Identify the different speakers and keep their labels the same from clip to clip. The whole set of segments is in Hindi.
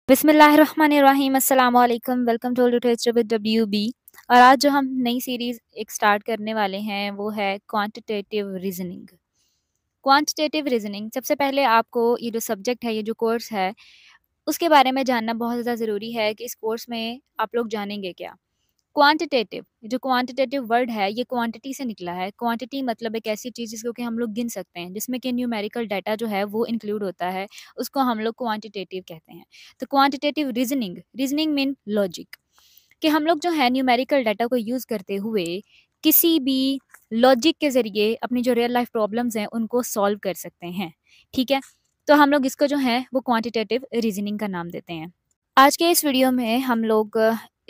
Speaker 1: बिस्मिल्लाहिर्रहमानिर्रहीम अस्सलाम वालेकुम welcome to literature with WB। और आज जो हम नई सीरीज़ एक स्टार्ट करने वाले हैं वो है क्वांटिटेटिव रीजनिंग। क्वांटिटेटिव रीजनिंग सबसे पहले आपको ये जो सब्जेक्ट है, ये जो कोर्स है, उसके बारे में जानना बहुत ज़्यादा ज़रूरी है कि इस कोर्स में आप लोग जानेंगे क्या। क्वांटिटेटिव, जो क्वांटिटेटिव वर्ड है ये क्वांटिटी से निकला है। क्वांटिटी मतलब एक ऐसी चीज़ जिसको कि हम लोग गिन सकते हैं, जिसमें कि न्यूमेरिकल डाटा जो है वो इंक्लूड होता है, उसको हम लोग क्वांटिटेटिव कहते हैं। तो quantitative reasoning, reasoning mean logic, कि हम लोग जो है न्यूमेरिकल डाटा को यूज़ करते हुए किसी भी लॉजिक के ज़रिए अपनी जो रियल लाइफ प्रॉब्लम्स हैं उनको सॉल्व कर सकते हैं। ठीक है? तो हम लोग इसको जो है वो क्वांटिटेटिव रीजनिंग का नाम देते हैं। आज के इस वीडियो में हम लोग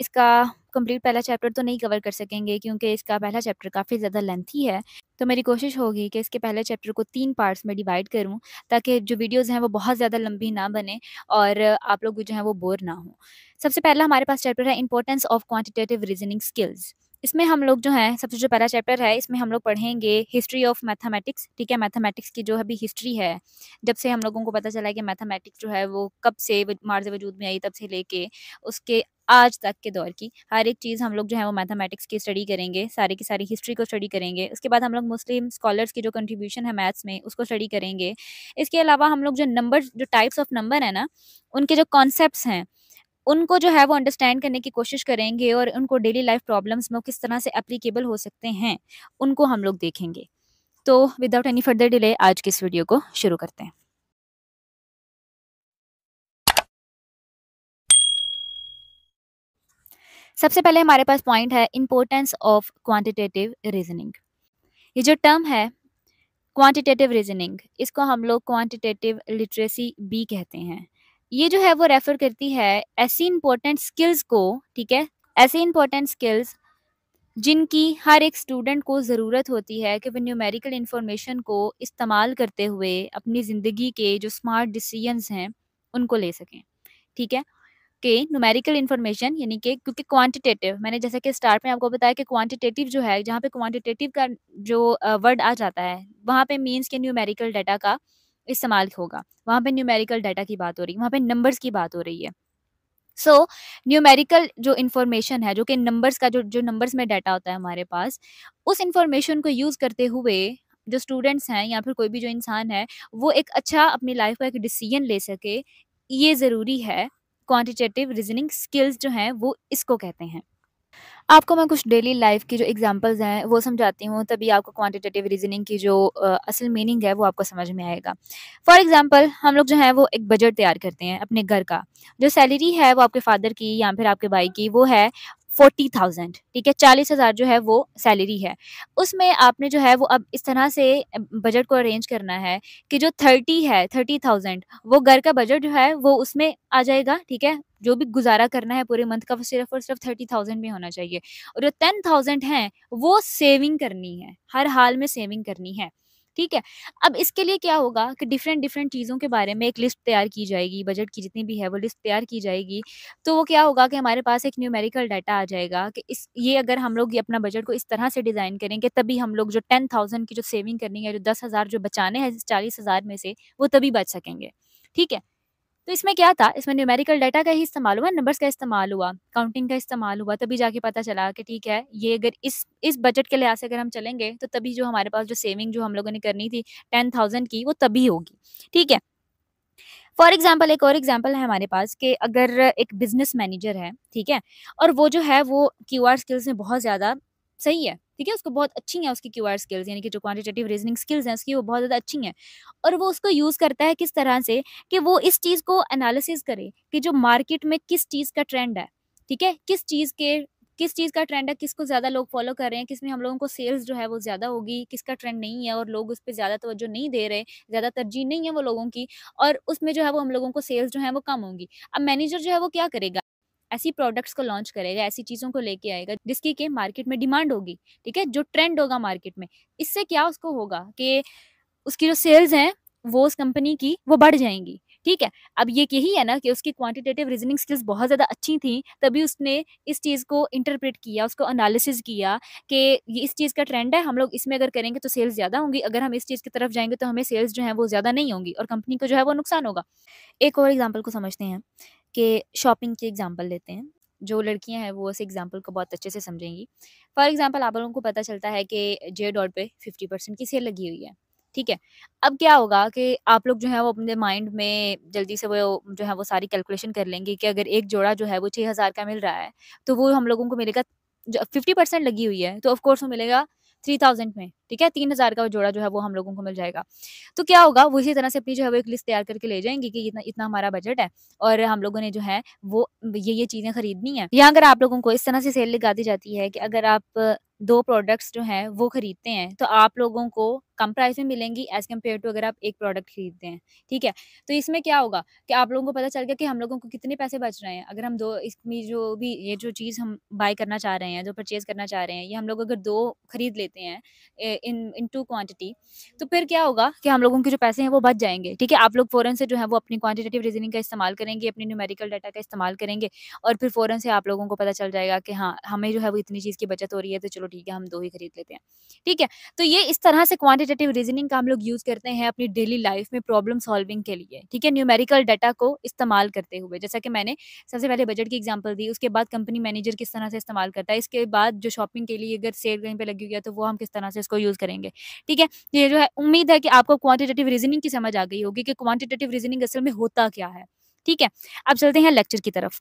Speaker 1: इसका कंप्लीट पहला चैप्टर तो नहीं कवर कर सकेंगे, क्योंकि इसका पहला चैप्टर काफ़ी ज़्यादा लेंथी है। तो मेरी कोशिश होगी कि इसके पहले चैप्टर को 3 पार्ट्स में डिवाइड करूँ, ताकि जो वीडियोज़ हैं वो बहुत ज़्यादा लंबी ना बने और आप लोग जो हैं वो बोर ना हों। सबसे पहला हमारे पास चैप्टर है importance of quantitative reasoning skills. इसमें हम लोग जो हैं, सबसे जो पहला चैप्टर है इसमें हम लोग पढ़ेंगे हिस्ट्री ऑफ मैथमेटिक्स। ठीक है? मैथमेटिक्स की जो अभी हिस्ट्री है, जब से हम लोगों को पता चला है कि मैथमेटिक्स जो है वो कब से मार्ज़ वजूद में आई, तब से लेके उसके आज तक के दौर की हर एक चीज़ हम लोग जो है वो मैथमेटिक्स की स्टडी करेंगे, सारी की सारी हिस्ट्री को स्टडी करेंगे। उसके बाद हम लोग मुस्लिम स्कॉलर्स की जो कंट्रीब्यूशन है मैथ्स में उसको स्टडी करेंगे। इसके अलावा हम लोग जो नंबर्स, जो टाइप्स ऑफ नंबर है ना, उनके जो कॉन्सेप्ट्स हैं, उनको जो है वो अंडरस्टैंड करने की कोशिश करेंगे और उनको डेली लाइफ प्रॉब्लम्स में वो किस तरह से एप्लीकेबल हो सकते हैं, उनको हम लोग देखेंगे। तो विदाउट एनी फर्दर डिले आज की इस वीडियो को शुरू करते हैं। सबसे पहले हमारे पास पॉइंट है इम्पोर्टेंस ऑफ क्वांटिटेटिव रीजनिंग। ये जो टर्म है क्वांटिटेटिव रीजनिंग, इसको हम लोग क्वांटिटेटिव लिटरेसी भी कहते हैं। ये जो है वो रेफर करती है ऐसी इंपॉर्टेंट स्किल्स को, ठीक है, ऐसी इंपॉर्टेंट स्किल्स जिनकी हर एक स्टूडेंट को ज़रूरत होती है कि वो न्यूमेरिकल इंफॉर्मेशन को इस्तेमाल करते हुए अपनी ज़िंदगी के जो स्मार्ट डिसीजंस हैं उनको ले सकें। ठीक है? के न्यूमेरिकल इन्फॉर्मेशन, यानी कि क्योंकि क्वांटिटेटिव, मैंने जैसे कि स्टार्ट में आपको बताया कि क्वांटिटेटिव जो है, जहाँ पे क्वांटिटेटिव का जो वर्ड आ जाता है वहाँ पे मीन्स के न्यूमेरिकल डाटा का इस्तेमाल होगा। वहाँ पे न्यूमेरिकल डाटा की बात हो रही है, वहाँ पे नंबर्स की बात हो रही है। सो न्यूमेरिकल जो इन्फॉर्मेशन है, जो कि नंबर्स का जो नंबर्स में डाटा होता है हमारे पास, उस इन्फॉर्मेशन को यूज़ करते हुए जो स्टूडेंट्स हैं या फिर कोई भी जो इंसान है, वो एक अच्छा अपनी लाइफ का एक डिसीजन ले सके, ये ज़रूरी है। क्वांटिटेटिव रीजनिंग स्किल्स जो हैं वो इसको कहते हैं। आपको मैं कुछ डेली लाइफ की जो एग्जांपल्स हैं वो समझाती हूँ, तभी आपको क्वांटिटेटिव रीजनिंग की जो असल मीनिंग है वो आपको समझ में आएगा। फॉर एग्जांपल, हम लोग जो है वो एक बजट तैयार करते हैं अपने घर का। जो सैलरी है वो आपके फादर की या फिर आपके भाई की, वो है 40,000। ठीक है? 40,000 जो है वो सैलरी है। उसमें आपने जो है वो अब इस तरह से बजट को अरेंज करना है कि जो 30,000 वो घर का बजट जो है वो उसमें आ जाएगा। ठीक है? जो भी गुज़ारा करना है पूरे मंथ का, वो सिर्फ़ और सिर्फ़ 30,000 में होना चाहिए। और जो 10,000 हैं, वो सेविंग करनी है, हर हाल में सेविंग करनी है। ठीक है? अब इसके लिए क्या होगा कि डिफरेंट-डिफरेंट चीज़ों के बारे में एक लिस्ट तैयार की जाएगी, बजट की जितनी भी है वो लिस्ट तैयार की जाएगी। तो वो क्या होगा कि हमारे पास एक न्यूमेरिकल डाटा आ जाएगा कि इस ये अगर हम लोग ये अपना बजट को इस तरह से डिज़ाइन करेंगे, तभी हम लोग जो 10,000 की जो सेविंग करनी है, जो 10,000 जो बचाने हैं इस 40,000 में से, वो तभी बच सकेंगे। ठीक है? तो इसमें क्या था, इसमें न्यूमेरिकल डाटा का ही इस्तेमाल हुआ, नंबर्स का इस्तेमाल हुआ, काउंटिंग का इस्तेमाल हुआ, तभी जाके पता चला कि ठीक है, ये अगर इस बजट के लिहाज से अगर हम चलेंगे, तो तभी जो हमारे पास जो सेविंग जो हम लोगों ने करनी थी 10,000 की, वो तभी होगी। ठीक है? फॉर एग्ज़ाम्पल, एक और एग्ज़ाम्पल है हमारे पास कि अगर एक बिज़नेस मैनेजर है, ठीक है? और वो जो है वो क्यूआर स्किल्स में बहुत ज़्यादा सही है, ठीक है? उसको बहुत अच्छी हैं उसकी क्यूआर स्किल्स, यानी कि जो क्वांटिटेटिव रीज़निंग स्किल्स हैं उसकी, वो बहुत ज़्यादा अच्छी हैं। और वो उसको यूज़ करता है किस तरह से, कि वो इस चीज़ को एनालिसिस करे कि जो मार्केट में किस चीज़ का ट्रेंड है, ठीक है? किस चीज़ का ट्रेंड है, किसको ज़्यादा लोग फ़ॉलो कर रहे हैं, किसमें हम लोगों को सेल्स जो है वो ज़्यादा होगी, किसका ट्रेंड नहीं है और लोग उस पे ज़्यादा तवज्जो नहीं दे रहे, ज़्यादा तरजीह नहीं है वो लोगों की, और उसमें जो है वो हम लोगों को सेल्स जो है वो कम होंगी। अब मैनेजर जो है वो क्या करेगा? ऐसी प्रोडक्ट्स को लॉन्च करेगा, ऐसी चीज़ों को लेके आएगा जिसकी कि मार्केट में डिमांड होगी, ठीक है? जो ट्रेंड होगा मार्केट में। इससे क्या उसको होगा कि उसकी जो सेल्स हैं, वो उस कंपनी की वो बढ़ जाएँगी, ठीक है? अब ये यही है ना कि उसकी क्वांटिटेटिव रीज़निंग स्किल्स बहुत ज़्यादा अच्छी थी, तभी उसने इस चीज़ को इंटरप्रेट किया, उसको एनालिसिस किया कि ये इस चीज़ का ट्रेंड है, हम लोग इसमें अगर करेंगे तो सेल्स ज़्यादा होंगी, अगर हम इस चीज़ की तरफ जाएँगे तो हमें सेल्स जो हैं वो ज़्यादा नहीं होंगी और कंपनी को जो है वो नुकसान होगा। एक और एग्ज़ाम्पल को समझते हैं। कि शॉपिंग की एग्ज़ाम्पल लेते हैं। जो लड़कियाँ हैं वो इस एग्ज़ाम्पल को बहुत अच्छे से समझेंगी। फॉर एग्ज़ाम्पल आप लोगों को पता चलता है कि जे डॉट पे 50% की सेल लगी हुई है, ठीक है? अब क्या होगा कि आप लोग जो है वो अपने माइंड में जल्दी से वो जो है वो सारी कैलकुलेशन कर लेंगे कि अगर एक जोड़ा जो है वो 6000 का मिल रहा है, तो वो हम लोगों को मिलेगा ज 50% लगी हुई है, तो ऑफ कोर्स वो मिलेगा 3000 में, ठीक है? 3000 का वो जोड़ा जो है वो हम लोगों को मिल जाएगा। तो क्या होगा वो इसी तरह से अपनी जो है वो एक लिस्ट तैयार करके ले जाएँगे कि इतना इतना हमारा बजट है और हम लोगों ने जो है वो ये चीज़ें खरीदनी है। या अगर आप लोगों को इस तरह से सेल लगा दी जाती है कि अगर आप 2 प्रोडक्ट्स जो हैं वो खरीदते हैं, तो आप लोगों को कम प्राइस में मिलेंगी एज़ कम्पेयर टू अगर आप 1 प्रोडक्ट खरीदते हैं, ठीक है? तो इसमें क्या होगा कि आप लोगों को पता चल गया कि हम लोगों को कितने पैसे बच रहे हैं। अगर हम 2 इसमें जो भी ये जो चीज़ हम बाय करना चाह रहे हैं, जो परचेज़ करना चाह रहे हैं, ये हम लोग अगर 2 खरीद लेते हैं इन टू क्वांटिटी, तो फिर क्या होगा कि हम लोगों के जो पैसे हैं वो बच जाएँगे, ठीक है? आप लोग फ़ौरन से जो है वो अपनी क्वांटिटेटिव रीज़निंग का इस्तेमाल करेंगे, अपनी न्यूमेरिकल डाटा का इस्तेमाल करेंगे और फिर फ़ौरन से आप लोगों को पता चल जाएगा कि हाँ, हमें जो है वो इतनी चीज़ की बचत हो रही है, तो चलो ठीक है, हम 2 ही खरीद लेते हैं, ठीक है? तो ये इस तरह से क्वांटिटेटिव रीज़निंग का हम लोग यूज़ करते हैं अपनी डेली लाइफ़ में प्रॉब्लम सॉल्विंग के लिए, ठीक है? न्यूमेरिकल डाटा को इस्तेमाल करते हुए, जैसा कि मैंने सबसे पहले बजट की एग्ज़ाम्पल दी, उसके बाद कंपनी मैनेजर किस तरह से इस्तेमाल करता है, इसके बाद जो शॉपिंग के लिए अगर सेल कहीं पे लगी हुई है, तो वो हम किस तरह से इसको यूज़ करेंगे, ठीक है? ये जो है उम्मीद है कि आपको क्वांटिटेटिव रीज़निंग की समझ आ गई होगी कि क्वांटिटेटिव रीज़निंग असल में होता क्या है, ठीक है? अब चलते हैं लेक्चर की तरफ।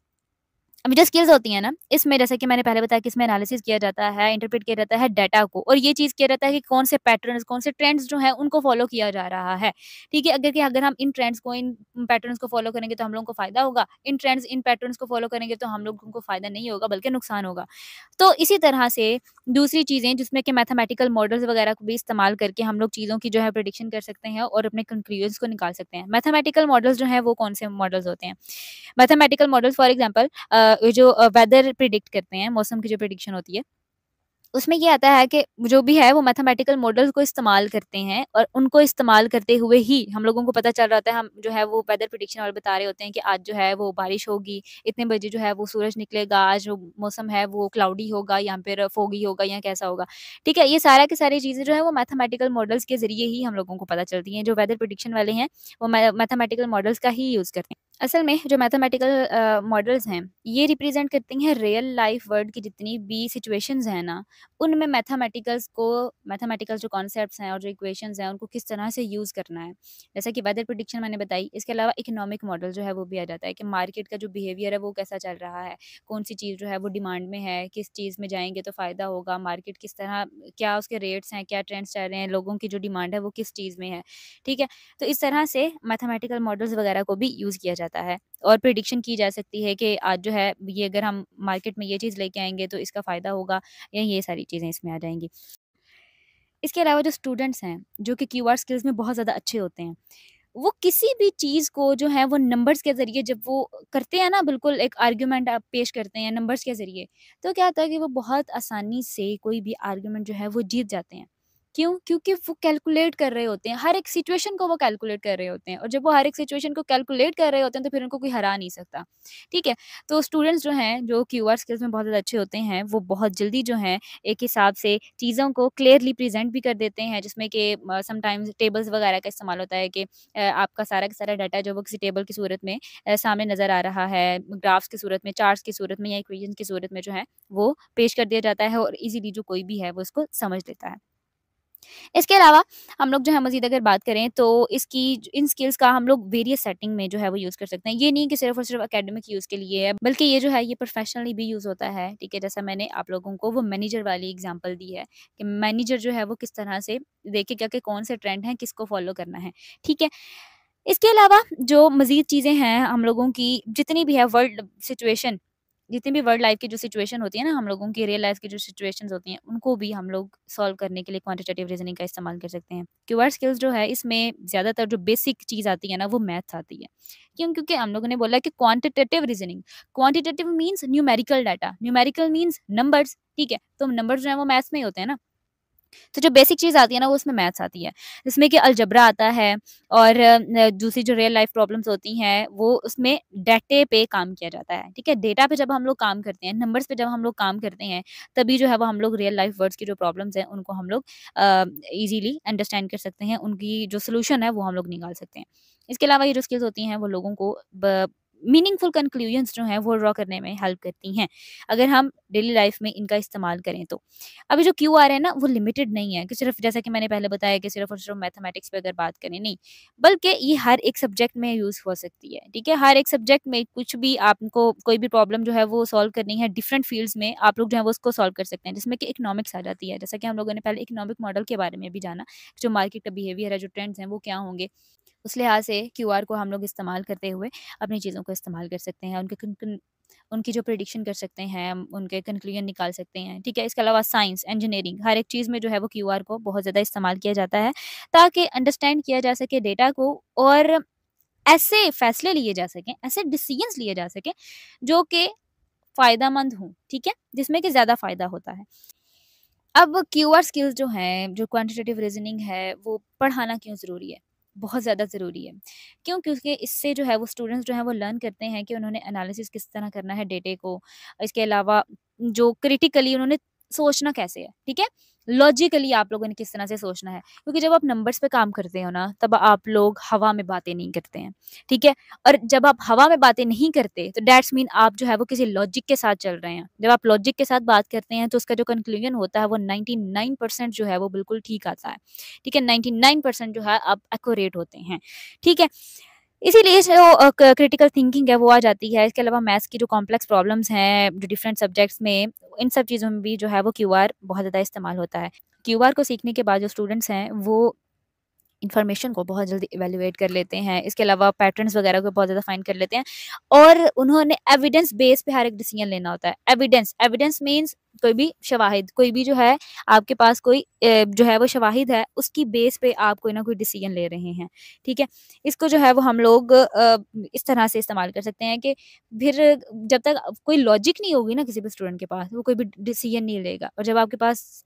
Speaker 1: अभी जो स्किल्स होती हैं ना, इसमें जैसे कि मैंने पहले बताया कि इसमें एनालिसिस किया जाता है, इंटरप्रेट किया जाता है डाटा को और ये चीज़ किया जाता है कि कौन से पैटर्न्स, कौन से ट्रेंड्स जो हैं उनको फ़ॉलो किया जा रहा है, ठीक है? अगर हम इन ट्रेंड्स को, इन पैटर्न्स को फ़ॉलो करेंगे तो हम लोगों को फ़ायदा होगा, इन ट्रेंड्स, इन पैटर्न्स को फ़ॉलो करेंगे तो हम लोगों को फ़ायदा नहीं होगा बल्कि नुकसान होगा। तो इसी तरह से दूसरी चीज़ें जिसमें कि मैथमेटिकल मॉडल्स वगैरह को भी इस्तेमाल करके हम लोग चीज़ों की जो है प्रेडिक्शन कर सकते हैं और अपने कंक्लूजन्स को निकाल सकते हैं। मैथमेटिकल मॉडल्स जो हैं वो कौन से मॉडल्स होते हैं? मैथमेटिकल मॉडल्स फॉर एग्ज़ाम्पल जो वेदर प्रेडिक्ट करते हैं, मौसम की जो प्रेडिक्शन होती है, उसमें ये आता है कि जो भी है वो मैथमेटिकल मॉडल्स को इस्तेमाल करते हैं और उनको इस्तेमाल करते हुए ही हम लोगों को पता चल रहा होता है, हम जो है वो वेदर प्रेडिक्शन वाले बता रहे होते हैं कि आज जो है वो बारिश होगी, इतने बजे जो है वो सूरज निकलेगा, आज जो मौसम है वो क्लाउडी होगा या फिर फोगी होगा या कैसा होगा, ठीक है? ये सारा की सारी चीज़ें जो है वो मैथमेटिकल मॉडल्स के ज़रिए ही हम लोगों को पता चलती हैं। जो वेदर प्रेडिक्शन वाले हैं, वो मैथमेटिकल मॉडल्स का ही यूज़ करते हैं। असल में जो मैथमेटिकल मॉडल्स हैं, ये रिप्रेज़ेंट करती हैं रियल लाइफ़ वर्ल्ड की जितनी भी सिचुएशंस हैं ना, उनमें मैथमेटिकल जो कॉन्सेप्ट्स हैं और जो इक्वेशंस हैं, उनको किस तरह से यूज़ करना है। जैसा कि वेदर प्रेडिक्शन मैंने बताई, इसके अलावा इकोनॉमिक मॉडल जो है वो भी आ जाता है कि मार्केट का जो बिहेवियर है वो कैसा चल रहा है, कौन-सी चीज़ जो है वो डिमांड में है, किस चीज़ में जाएँगे तो फ़ायदा होगा, मार्केट किस तरह, क्या उसके रेट्स हैं, क्या ट्रेंड्स चल रहे हैं, लोगों की जो डिमांड है वो किस चीज़ में है, ठीक है? तो इस तरह से मैथमेटिकल मॉडल्स वगैरह को भी यूज़ किया जाता है और प्रेडिक्शन की जा सकती है कि आज जो है ये अगर हम मार्केट में ये चीज़ लेके आएँगे तो इसका फ़ायदा होगा या ये सारी चीज़ें इसमें आ जाएँगी। इसके अलावा जो स्टूडेंट्स हैं, जो कि क्यूआर स्किल्स में बहुत ज़्यादा अच्छे होते हैं, वो किसी भी चीज़ को जो है वो नंबर्स के ज़रिए जब वो करते हैं ना, बिल्कुल एक आर्गुमेंट आप पेश करते हैं नंबर्स के ज़रिए, तो क्या होता है कि वो बहुत आसानी से कोई भी आर्गुमेंट जो है वो जीत जाते हैं। क्यों? क्योंकि वो कैलकुलेट कर रहे होते हैं, हर एक सिचुएशन को वो कैलकुलेट कर रहे होते हैं और जब वो हर एक सिचुएशन को कैलकुलेट कर रहे होते हैं, तो फिर उनको कोई हरा नहीं सकता, ठीक है? तो स्टूडेंट्स जो हैं, जो क्यूआर स्किल्स में बहुत ज़्यादा अच्छे होते हैं, वो बहुत जल्दी जो हैं एक हिसाब से चीज़ों को क्लियरली प्रेज़ेंट भी कर देते हैं, जिसमें कि समटाइम्स टेबल्स वगैरह का इस्तेमाल होता है कि आपका सारा का सारा डाटा जो वो किसी टेबल की सूरत में सामने नज़र आ रहा है, ग्राफ्स की सूरत में, चार्ट्स की सूरत में या इक्वेशंस की सूरत में जो है, वो पेश कर दिया जाता है और ईज़िली जो कोई भी है वो इसको समझ लेता है। इसके अलावा हम लोग जो है मज़ीद अगर बात करें तो इसकी इन स्किल्स का हम लोग वेरियस सेटिंग में जो है वो यूज़ कर सकते हैं। ये नहीं कि सिर्फ़ और सिर्फ़ एकेडमिक यूज़ के लिए है, बल्कि ये जो है ये प्रोफ़ेशनली भी यूज़ होता है, ठीक है? जैसा मैंने आप लोगों को वो मैनेजर वाली एग्ज़ाम्पल दी है कि मैनेजर जो है वो किस तरह से देखेगा कि कौन से ट्रेंड हैं, किसको फ़ॉलो करना है, ठीक है? इसके अलावा जो मज़ीद चीज़ें हैं हम लोगों की जितनी भी है वर्ल्ड सिचुएशन, जितनी भी वर्ल्ड लाइफ़ की जो सिचुएशन होती है ना, हम लोगों की रियल लाइफ़ की जो सिचुएशंस होती हैं, उनको भी हम लोग सॉल्व करने के लिए क्वांटिटेटिव रीज़निंग का इस्तेमाल कर सकते हैं। क्यूआर स्किल्स जो है इसमें ज़्यादातर जो बेसिक चीज़ आती है ना, वो मैथ्स आती है। क्यों? क्योंकि हम लोगों ने बोला कि quantitative means numerical data, numerical means numbers, ठीक है? तो नंबर्स जो है वो मैथ्स में ही होते हैं ना। तो जो बेसिक चीज़ आती है ना, वो उसमें मैथ्स आती है। जिसमें कि अलजेब्रा आता है और दूसरी जो रियल लाइफ़ प्रॉब्लम्स होती हैं, वो उसमें डाटे पे काम किया जाता है, ठीक है? डेटा पे जब हम लोग काम करते हैं, नंबर्स पे जब हम लोग काम करते हैं, तभी जो है वो हम लोग रियल लाइफ़ वर्ड्स की जो प्रॉब्लम्स हैं, उनको हम लोग ईज़िली अंडरस्टैंड कर सकते हैं, उनकी जो सॉल्यूशन है, वो हम लोग निकाल सकते हैं। इसके अलावा ये जो स्किल्स होती हैं, वो लोगों को ब मीनिंगफुल कंक्लूजन्स जो हैं वो ड्रॉ करने में हेल्प करती हैं, अगर हम डेली लाइफ में इनका इस्तेमाल करें तो। अभी जो क्यूआर है ना वो लिमिटेड नहीं है कि सिर्फ जैसा कि मैंने पहले बताया कि सिर्फ और सिर्फ मैथमेटिक्स पे अगर बात करें, नहीं, बल्कि ये हर एक सब्जेक्ट में यूज़ हो सकती है, ठीक है? हर एक सब्जेक्ट में कुछ भी आपको कोई भी प्रॉब्लम जो है वो सॉल्व करनी है डिफरेंट फील्ड्स में, आप लोग जो है वो उसको सॉल्व कर सकते हैं, जिसमें कि इकोनॉमिक्स आ जाती है। जैसा कि हम लोगों ने पहले इकोनॉमिक मॉडल के बारे में भी जाना, जो मार्केट का बिहेवियर है, जो ट्रेंड्स हैं वो क्या होंगे। उस लिहाज से क्यूआर को हम लोग इस्तेमाल करते हुए अपनी चीज़ों को इस्तेमाल कर सकते हैं, उनकी जो प्रेडिक्शन कर सकते हैं, हम उनके कंक्लूजन निकाल सकते हैं, ठीक है? इसके अलावा साइंस, इंजीनियरिंग, हर एक चीज़ में जो है वो क्यूआर को बहुत ज़्यादा इस्तेमाल किया जाता है, ताकि अंडरस्टैंड किया जा सके डेटा को, और ऐसे फैसले लिए जा सकें, ऐसे डिसीजंस लिए जा सकें जो कि फ़ायदेमंद हों, ठीक है? जिसमें कि ज़्यादा फ़ायदा होता है। अब क्यूआर स्किल्स जो हैं, जो क्वांटिटेटिव रीज़निंग है, वो पढ़ाना क्यों ज़रूरी है? बहुत ज़्यादा ज़रूरी है। क्यों? क्योंकि इससे जो है वो स्टूडेंट्स जो हैं वो लर्न करते हैं कि उन्होंने एनालिसिस किस तरह करना है डेटे को। इसके अलावा जो क्रिटिकली उन्होंने सोचना कैसे है, ठीक है? लॉजिकली आप लोगों ने किस तरह से सोचना है। क्योंकि जब आप नंबर्स पे काम करते हो ना, तब आप लोग हवा में बातें नहीं करते हैं, ठीक है? और जब आप हवा में बातें नहीं करते, तो दैट्स मीन आप जो है वो किसी लॉजिक के साथ चल रहे हैं। जब आप लॉजिक के साथ बात करते हैं, तो उसका जो कंक्लूजन होता है वो 99% जो है वो बिल्कुल ठीक आता है, ठीक है? 99% जो है आप एक्यूरेट होते हैं, ठीक है? इसीलिए जो क्रिटिकल थिंकिंग है वो आ जाती है। इसके अलावा मैथ्स की जो कॉम्प्लेक्स प्रॉब्लम्स हैं, जो डिफरेंट सब्जेक्ट्स में, इन सब चीज़ों में भी जो है वो क्यूआर बहुत ज़्यादा इस्तेमाल होता है। क्यूआर को सीखने के बाद जो स्टूडेंट्स हैं, वो इन्फॉर्मेशन को बहुत जल्दी इवैल्यूएट कर लेते हैं। इसके अलावा पैटर्न्स वगैरह को बहुत ज़्यादा फाइंड कर लेते हैं, और उन्होंने एविडेंस बेस पे हर एक डिसीजन लेना होता है। एविडेंस एविडेंस मीन्स कोई भी शवाहिद, कोई भी जो है आपके पास कोई जो है वो शवाहिद है, उसकी बेस पे आप कोई ना कोई डिसीजन ले रहे हैं, ठीक है? इसको जो है वो हम लोग इस तरह से इस्तेमाल कर सकते हैं कि फिर जब तक कोई लॉजिक नहीं होगी ना किसी भी स्टूडेंट के पास, वो कोई भी डिसीजन नहीं लेगा, और जब आपके पास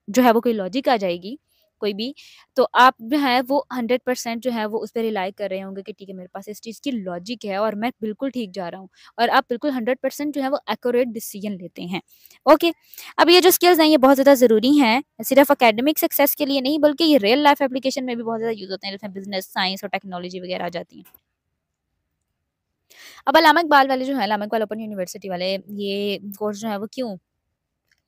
Speaker 1: जो है वो कोई लॉजिक आ जाएगी, कोई भी, तो आप जो है वो 100% जो है वो उस पे रिलाई कर रहे होंगे कि ठीक है, मेरे पास इस चीज़ की लॉजिक है और मैं बिल्कुल ठीक जा रहा हूँ, और आप बिल्कुल 100% जो है वो एक्यूरेट डिसीजन लेते हैं। ओके, अब ये जो स्किल्स हैं ये बहुत ज़्यादा ज़रूरी हैं, सिर्फ एकेडमिक सक्सेस के लिए नहीं, बल्कि ये रियल लाइफ एप्लीकेशन में भी बहुत ज़्यादा यूज़ होते हैं, जिसमें बिज़नेस, साइंस और टेक्नोलॉजी वगैरह आ जाती हैं। अब अल्लामा इकबाल वाले जो हैं, अल्लामा इकबाल ओपन यूनिवर्सिटी वाले, ये कोर्स जो है वो क्यों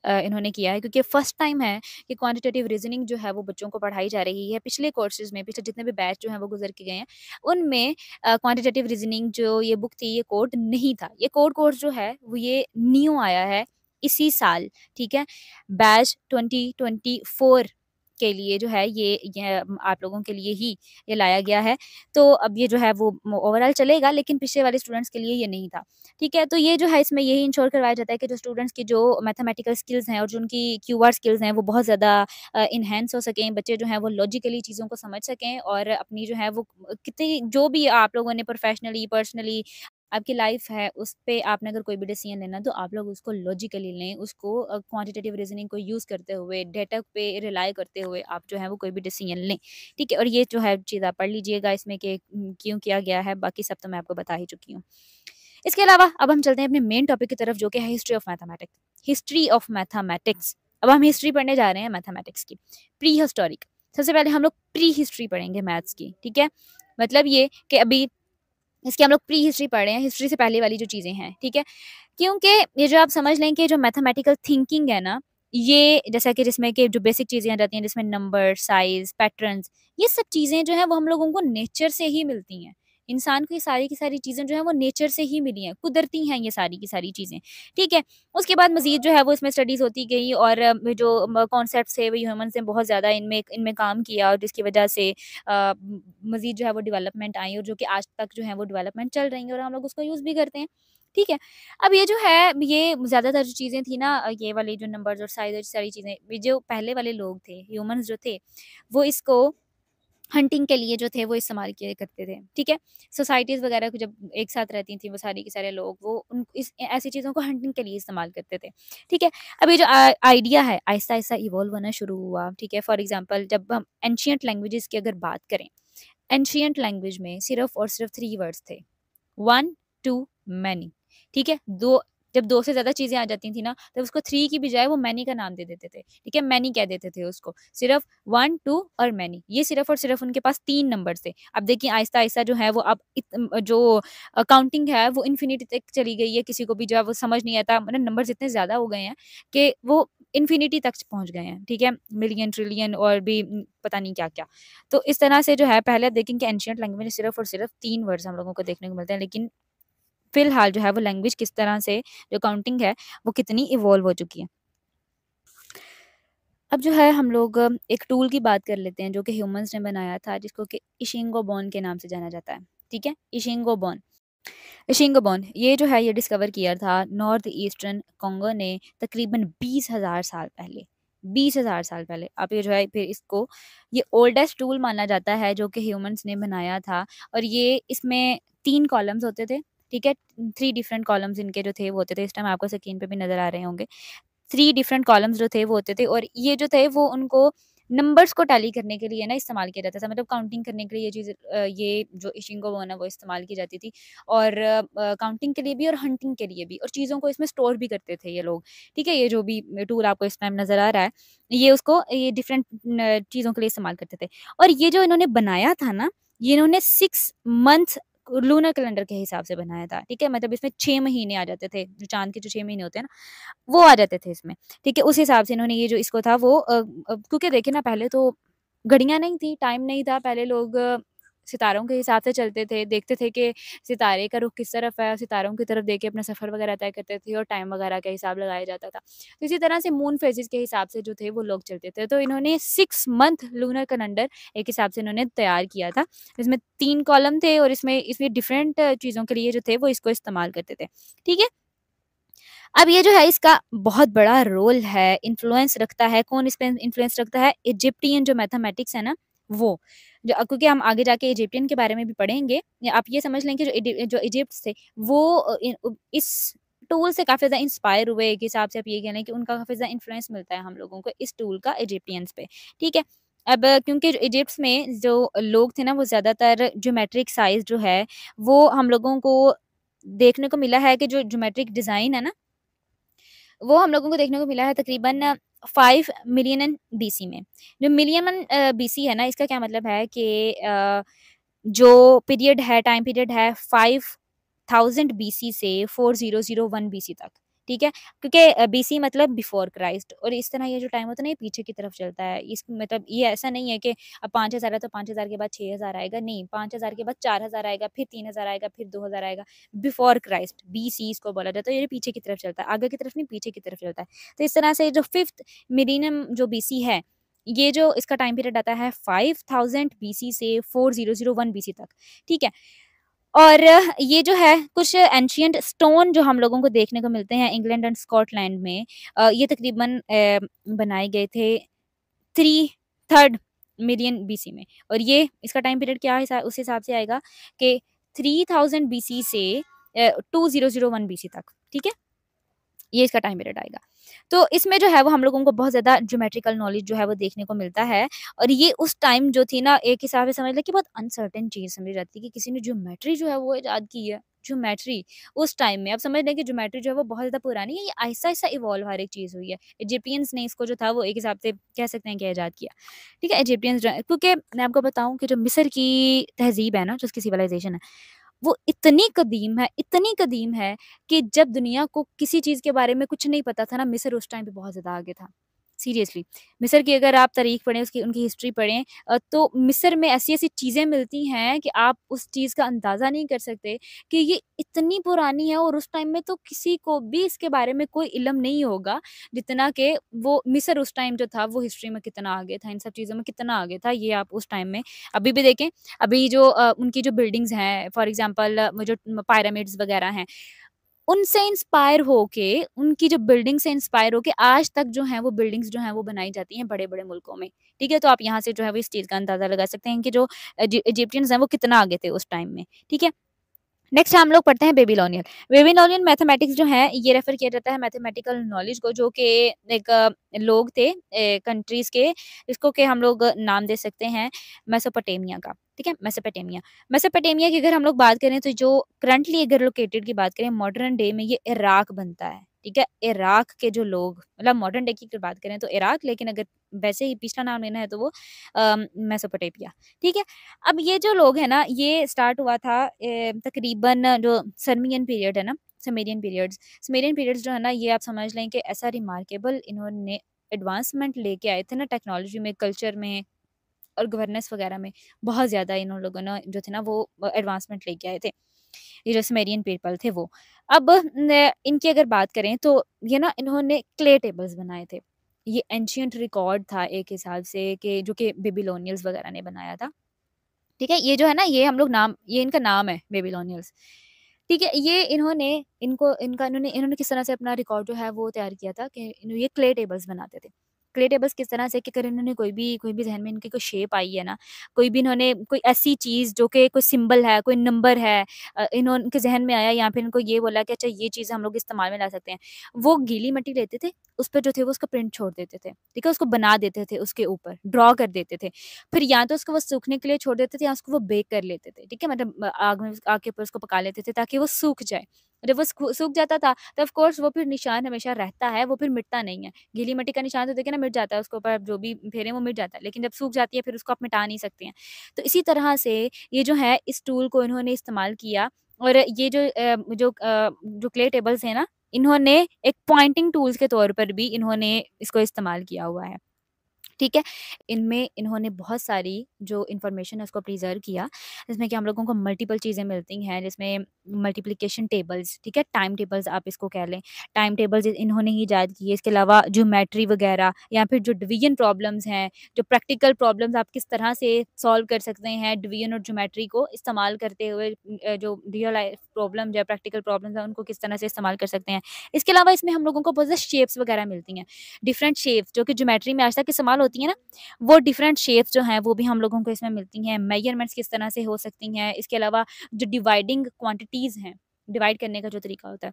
Speaker 1: इन्होंने किया है, क्योंकि फर्स्ट टाइम है कि क्वांटिटेटिव रीजनिंग जो है वो बच्चों को पढ़ाई जा रही है। पिछले कोर्सेज में, पिछले जितने भी बैच जो हैं वो गुजर के गए हैं, उनमें क्वांटिटेटिव रीजनिंग जो ये बुक थी, ये कोड नहीं था। ये कोड कोर्स जो है वो ये न्यू आया है इसी साल, ठीक है? बैच 2024 के लिए जो है ये आप लोगों के लिए ही ये लाया गया है। तो अब ये जो है वो ओवरऑल चलेगा, लेकिन पिछले वाले स्टूडेंट्स के लिए ये नहीं था। ठीक है, तो ये जो है इसमें यही इंश्योर करवाया जाता है कि जो स्टूडेंट्स की जो मैथमेटिकल स्किल्स हैं और जो उनकी क्यूआर स्किल्स हैं वो बहुत ज़्यादा इन्हांस हो सकें। बच्चे जो हैं वो लॉजिकली चीज़ों को समझ सकें, और अपनी जो है वो कितनी जो भी आप लोगों ने प्रोफेशनली, पर्सनली आपकी लाइफ है, उस पे आपने अगर कोई भी डिसीजन लेना है, तो आप लोग उसको लॉजिकली लें, उसको क्वांटिटेटिव रीजनिंग को यूज़ करते हुए, डेटा पे रिलाई करते हुए आप जो है वो कोई भी डिसीजन लें। ठीक है? और ये जो है चीज़ आप पढ़ लीजिएगा इसमें कि क्यों किया गया है, बाकी सब तो मैं आपको बता ही चुकी हूँ। इसके अलावा अब हम चलते हैं अपने मेन टॉपिक की तरफ, जो कि है history of mathematics. History of mathematics. अब हम हिस्ट्री पढ़ने जा रहे हैं मैथमेटिक्स की। Pre historic. सबसे पहले हम लोग प्री हिस्ट्री पढ़ेंगे मैथ्स की, ठीक है? मतलब ये कि अभी इसकी हम लोग प्री हिस्ट्री पढ़ रहे हैं, हिस्ट्री से पहले वाली जो चीज़ें हैं, ठीक है? क्योंकि ये जो आप समझ लें कि जो मैथमेटिकल थिंकिंग है ना, ये जैसा कि जिसमें कि जो बेसिक चीज़ें आ जाती हैं, जिसमें नंबर, साइज़, पैटर्न्स, ये सब चीज़ें जो हैं वो हम लोगों को नेचर से ही मिलती हैं। इंसान को ये सारी की सारी चीज़ें जो हैं वो नेचर से ही मिली हैं, कुदरती हैं ये सारी की सारी चीज़ें, ठीक है? उसके बाद मज़ीद जो है वो इसमें स्टडीज़ होती गई, और जो कॉन्सेप्ट्स थे वो ह्यूमन्स ने बहुत ज़्यादा इनमें इनमें काम किया, और जिसकी वजह से मज़ीद जो है वो डेवलपमेंट आई, और जो कि आज तक जो है वो डेवलपमेंट चल रही है, और हम लोग उसको यूज़ भी करते हैं। ठीक है? अब ये जो है, ये ज़्यादातर जो चीज़ें थी ना, ये वाली जो नंबर्स और साइज़ और सारी चीज़ें, ये जो पहले वाले लोग थे, ह्यूमन्स जो थे, वो इसको हंटिंग के लिए जो थे वो इस्तेमाल किया करते थे, ठीक है? सोसाइटीज़ वगैरह को जब एक साथ रहती थी वो सारी के सारे लोग, वो उन इस ऐसी चीज़ों को हंटिंग के लिए इस्तेमाल करते थे, ठीक है? अब ये जो आइडिया है, आहिस्ता-आहिस्ता इवॉल्व होना शुरू हुआ, ठीक है? फॉर एग्ज़ाम्पल, जब हम एंशिएंट लैंग्वेजेज़ की अगर बात करें, एंशिएंट लैंग्वेज में सिर्फ़ और सिर्फ़ 3 वर्ड्स थे, वन, टू, मैनी, ठीक है? 2 जब 2 से ज़्यादा चीज़ें आ जाती थी ना, तब उसको 3 की बजाय वो मैनी का नाम दे देते थे, ठीक है? मैनी कह देते थे उसको। सिर्फ़ 1, 2 और मैनी, ये सिर्फ़ और सिर्फ़ उनके पास 3 नंबर्स थे। अब देखिए आहिस्ता-आहिस्ता जो है वो अब जो काउंटिंग है वो इन्फिनिटी तक चली गई है, किसी को भी जो है वो समझ नहीं आता, मतलब नंबर्स इतने ज़्यादा हो गए हैं कि वो इन्फिनिटी तक पहुँच गए हैं, ठीक है? मिलियन, ट्रिलियन और भी पता नहीं क्या-क्या। तो इस तरह से जो है पहले आप देखेंगे एंशिएंट लैंग्वेज में सिर्फ़ और सिर्फ़ 3 वर्ड्स हम लोगों को देखने को मिलते हैं, लेकिन फ़िलहाल जो है वो लैंग्वेज किस तरह से जो काउंटिंग है, वो कितनी इवॉल्व हो चुकी है। अब जो है हम लोग एक टूल की बात कर लेते हैं जो कि ह्यूमन्स ने बनाया था जिसको कि इशिंगोबोन के नाम से जाना जाता है, ठीक है? इशिंगोबोन। इशिंगोबोन ये जो है ये डिस्कवर किया था नॉर्थ ईस्टर्न कोंगो ने तकरीबन 20,000 साल पहले। 20,000 साल पहले। अब ये जो है फिर इसको ये ओल्डेस्ट टूल माना जाता है जो कि ह्यूमन्स ने बनाया था और ये इसमें 3 कॉलम्स होते थे, ठीक है? 3 डिफरेंट कॉलम्स इनके जो थे वो होते थे। इस टाइम आपको स्क्रीन पे भी नज़र आ रहे होंगे। 3 डिफरेंट कॉलम्स जो थे वो होते थे और ये जो थे वो उनको नंबर्स को टैली करने के लिए ना इस्तेमाल किया जाता था, मतलब काउंटिंग करने के लिए ये चीज़ ये जो इशिंगोबोन है वो इस्तेमाल की जाती थी और काउंटिंग के लिए भी और हंटिंग के लिए भी और चीज़ों को इसमें स्टोर भी करते थे ये लोग, ठीक है? ये जो भी टूल आपको इस टाइम नज़र आ रहा है, ये उसको ये डिफरेंट चीज़ों के लिए इस्तेमाल करते थे और ये जो इन्होंने बनाया था ना, ये इन्होंने 6 मंथ लूनर कैलेंडर के हिसाब से बनाया था, ठीक है? मतलब इसमें 6 महीने आ जाते थे, जो चाँद के जो 6 महीने होते हैं ना, वो आ जाते थे इसमें, ठीक है? उस हिसाब से इन्होंने ये जो इसको था वो क्योंकि देखिए ना पहले तो घड़ियाँ नहीं थी, टाइम नहीं था, पहले लोग सितारों के हिसाब से चलते थे, देखते थे कि सितारे का रुख किस तरफ है, सितारों की तरफ देख के अपना सफ़र वगैरह तय करते थे और टाइम वगैरह का हिसाब लगाया जाता था। तो इसी तरह से मून फेजेज़ के हिसाब से जो थे वो लोग चलते थे, तो इन्होंने 6 मंथ लूनर कैलेंडर एक हिसाब से इन्होंने तैयार किया था। इसमें 3 कॉलम थे और इसमें डिफरेंट चीज़ों के लिए जो थे वो इसको इस्तेमाल करते थे, ठीक है? अब ये जो है इसका बहुत बड़ा रोल है, इन्फ्लुएंस रखता है, कौन इस पे इन्फ्लुएंस रखता है? इजिप्टियन जो मैथमेटिक्स है ना, वो। क्योंकि हम आगे जाके इजिप्टियन के बारे में भी पढ़ेंगे। आप ये समझ लें कि जो इजिप्ट थे, वो इस टूल से काफ़ी ज़्यादा इंस्पायर हुए। एक हिसाब से आप ये कह लें कि उनका काफ़ी ज़्यादा इन्फ्लुएंस मिलता है हम लोगों को इस टूल का इजिप्टियंस पे, ठीक है? अब क्योंकि जो इजिप्ट में जो लोग थे ना, वो ज़्यादातर ज्योमेट्रिक साइज़ जो है, वो हम लोगों को देखने को मिला है कि जो ज्योमेट्रिक डिज़ाइन है ना, वो हम लोगों को देखने को मिला है तकरीबन 5 मिलियन बीसी में। जो मिलियन बीसी है ना, इसका क्या मतलब है कि जो पीरियड है, टाइम पीरियड है 5000 बीसी से 4001 बीसी तक, ठीक है? क्योंकि बीसी मतलब बिफोर क्राइस्ट और इस तरह ये जो टाइम होता है ना, ये पीछे की तरफ चलता है। इस मतलब ये ऐसा नहीं है कि अब 5000 है तो 5000 के बाद 6000 आएगा, नहीं 5000 के बाद 4000 आएगा, फिर 3000 आएगा, फिर 2000 आएगा। बिफोर क्राइस्ट बीसी इसको बोला जाता है, ये पीछे की तरफ चलता है, आगे की तरफ नहीं पीछे की तरफ चलता है। तो इस तरह से जो 5th मिलेनियम जो बीसी है, ये जो इसका टाइम पीरियड आता है 5000 बीसी से 4001 बीसी तक, ठीक है? और ये जो है कुछ एंशिएंट स्टोन जो हम लोगों को देखने को मिलते हैं इंग्लैंड एंड स्कॉटलैंड में, ये तकरीबन बनाए गए थे 3 मिलियन बीसी में और ये इसका टाइम पीरियड क्या है उस हिसाब से आएगा कि 3000 बीसी से 2001 बीसी तक, ठीक है? ये इसका टाइम पीरियड आएगा। तो इसमें जो है वो हम लोगों को बहुत ज़्यादा ज्योमेट्रिकल नॉलेज जो है वो देखने को मिलता है और ये उस टाइम जो थी ना, एक हिसाब से समझ लें कि बहुत अनसर्टेन चीज़ समझी जाती है कि किसी ने ज्योमेट्री जो है वो इजाद की है। ज्योमेट्री उस टाइम में, अब समझ लें कि ज्योमेट्री जो है वो बहुत ज़्यादा पुरानी है, ये आहिस्ता-आहिस्ता इवॉल्व हर एक चीज़ हुई है। इजिप्टियंस ने इसको जो था वो एक हिसाब से कह सकते हैं कि इजाद किया। ठीक है? इजिप्टियंस जो है, क्योंकि मैं आपको बताऊँ कि जो मिस्र की तहज़ीब है ना, जो उसकी सिविलाइज़ेशन है, वो इतनी कदीम है कि जब दुनिया को किसी चीज़ के बारे में कुछ नहीं पता था ना, मिस्र उस टाइम पे बहुत ज़्यादा आगे था। सीरियसली, मिस्र की अगर आप तारीख पढ़ें, उसकी उनकी हिस्ट्री पढ़ें, तो मिस्र में ऐसी-ऐसी चीज़ें मिलती हैं कि आप उस चीज़ का अंदाज़ा नहीं कर सकते कि ये इतनी पुरानी है और उस टाइम में तो किसी को भी इसके बारे में कोई इल्म नहीं होगा, जितना कि वो मिस्र उस टाइम जो था वो हिस्ट्री में कितना आगे था, इन सब चीज़ों में कितना आगे था, ये आप उस टाइम में अभी भी देखें। अभी जो उनकी जो बिल्डिंग्स हैं, फॉर एग्ज़ाम्पल वो जो पिरामिड्स वग़ैरह हैं, उनसे इंस्पायर होके, उनकी जो बिल्डिंग से इंस्पायर होके आज तक जो हैं वो बिल्डिंग्स जो हैं वो बनाई जाती हैं बड़े-बड़े मुल्कों में, ठीक है? तो आप यहाँ से जो है वो इस चीज़ का अंदाज़ा लगा सकते हैं कि जो इजिप्टियंस हैं वो कितना आगे थे उस टाइम में, ठीक है? नेक्स्ट हम लोग पढ़ते हैं बेबीलोनियन। बेबीलोनियन मैथमेटिक्स जो है ये रेफ़र किया जाता है मैथमेटिकल नॉलेज को, जो कि एक लोग थे कंट्रीज़ के, जिसको कि हम लोग नाम दे सकते हैं मेसोपोटामिया का, ठीक है? मेसोपोटामिया। मेसोपोटामिया की अगर हम लोग बात करें तो जो करंटली अगर लोकेटेड की बात करें मॉडर्न डे में ये इराक बनता है, ठीक है? इराक के जो लोग मतलब मॉडर्न डे की अगर बात करें तो इराक, लेकिन अगर वैसे ही पिछला नाम लेना है तो वो मेसोपोटामिया, ठीक है? अब ये जो लोग हैं ना, ये स्टार्ट हुआ था तकरीबन जो सर्मियन पीरियड है ना, सुमेरियन पीरियड्स जो है ना, ये आप समझ लें कि ऐसा रिमार्केबल इन्होंने एडवांसमेंट लेके आए थे ना टेक्नोलॉजी में, कल्चर में और गवर्नेंस वगैरह में, बहुत ज़्यादा इन लोगों ने जो थे ना वो एडवांसमेंट लेके आए थे। ये जो सुमेरियन पीपल थे वो। अब इनकी अगर बात करें तो ये ना इन्होंने क्ले टेबल्स बनाए थे। ये एंशिएंट रिकॉर्ड था एक हिसाब से कि जो कि बेबीलोनियंस वगैरह ने बनाया था। ठीक है? ये जो है ना, ये हम लोग नाम, ये इनका नाम है बेबीलोनियंस। ठीक है? ये इन्होंने किस तरह से अपना रिकॉर्ड जो है वो तैयार किया था कि ये क्ले टेबल्स बनाते थे। क्ले टेबल्स किस तरह से कि अगर इन्होंने कोई भी ज़हन में इनकी कोई शेप आई है ना, कोई भी इन्होंने कोई ऐसी चीज़ जो कि कोई सिंबल है, कोई नंबर है, इनके ज़हन में आया या फिर इनको ये बोला कि अच्छा ये चीज़ हम लोग इस्तेमाल में ला सकते हैं। वो गीली मिट्टी लेते थे, उस पे जो थे वो उसका प्रिंट छोड़ देते थे। ठीक है? उसको बना देते थे उसके ऊपर, ड्रॉ कर देते थे। फिर या तो उसको वो सूखने के लिए छोड़ देते थे या उसको वो बेक कर लेते थे, ठीक है? मतलब आग के ऊपर उसको पका लेते थे ताकि वो सूख जाए। जब वो सूख जाता था तो ऑफ कोर्स वो फिर निशान हमेशा रहता है, वो फिर मिटता नहीं है। गीली मिट्टी का निशान तो देखिए ना मिट जाता है, उसके ऊपर आप जो भी फेरें वो मिट जाता है, लेकिन जब सूख जाती है फिर उसको आप मिटा नहीं सकते हैं। तो इसी तरह से ये जो है इस टूल को इन्होंने इस्तेमाल किया और ये जो क्ले टेबल्स हैं ना, इन्होंने एक पॉइंटिंग टूल्स के तौर पर भी इन्होंने इसको इस्तेमाल किया हुआ है। ठीक है? इनमें इन्होंने बहुत सारी जो इन्फॉर्मेशन है उसको प्रिज़र्व किया, जिसमें कि हम लोगों को मल्टीपल चीज़ें मिलती हैं, जिसमें मल्टीप्लिकेशन टेबल्स, ठीक है? टाइम टेबल्स आप इसको कह लें, टाइम टेबल्स इन्होंने ही ईजाद किए, इसके अलावा ज्योमेट्री वगैरह या फिर जो डिवीज़न प्रॉब्लम्स हैं, जो प्रैक्टिकल प्रॉब्लम्स आप किस तरह से सॉल्व कर सकते हैं, डिवीज़न और ज्योमेट्री को इस्तेमाल करते हुए जो रियल लाइफ़ प्रॉब्लम्स या प्रैक्टिकल प्रॉब्लम्स हैं, उनको किस तरह से इस्तेमाल कर सकते हैं। इसके अलावा इसमें हम लोगों को बहुत ज़्यादा शेप्स वगैरह मिलती हैं। डिफरेंट शेप्स जो कि ज्योमेट्री में आज तक इस्तेमाल होती हैं ना, वो डिफरेंट शेप्स जो हैं वो भी हम लोगों को इसमें मिलती हैं। मेजरमेंट्स किस तरह से हो सकती हैं, इसके अलावा जो डिवाइडिंग क्वांटिटीज़ हैं, डिवाइड करने का जो तरीका होता है,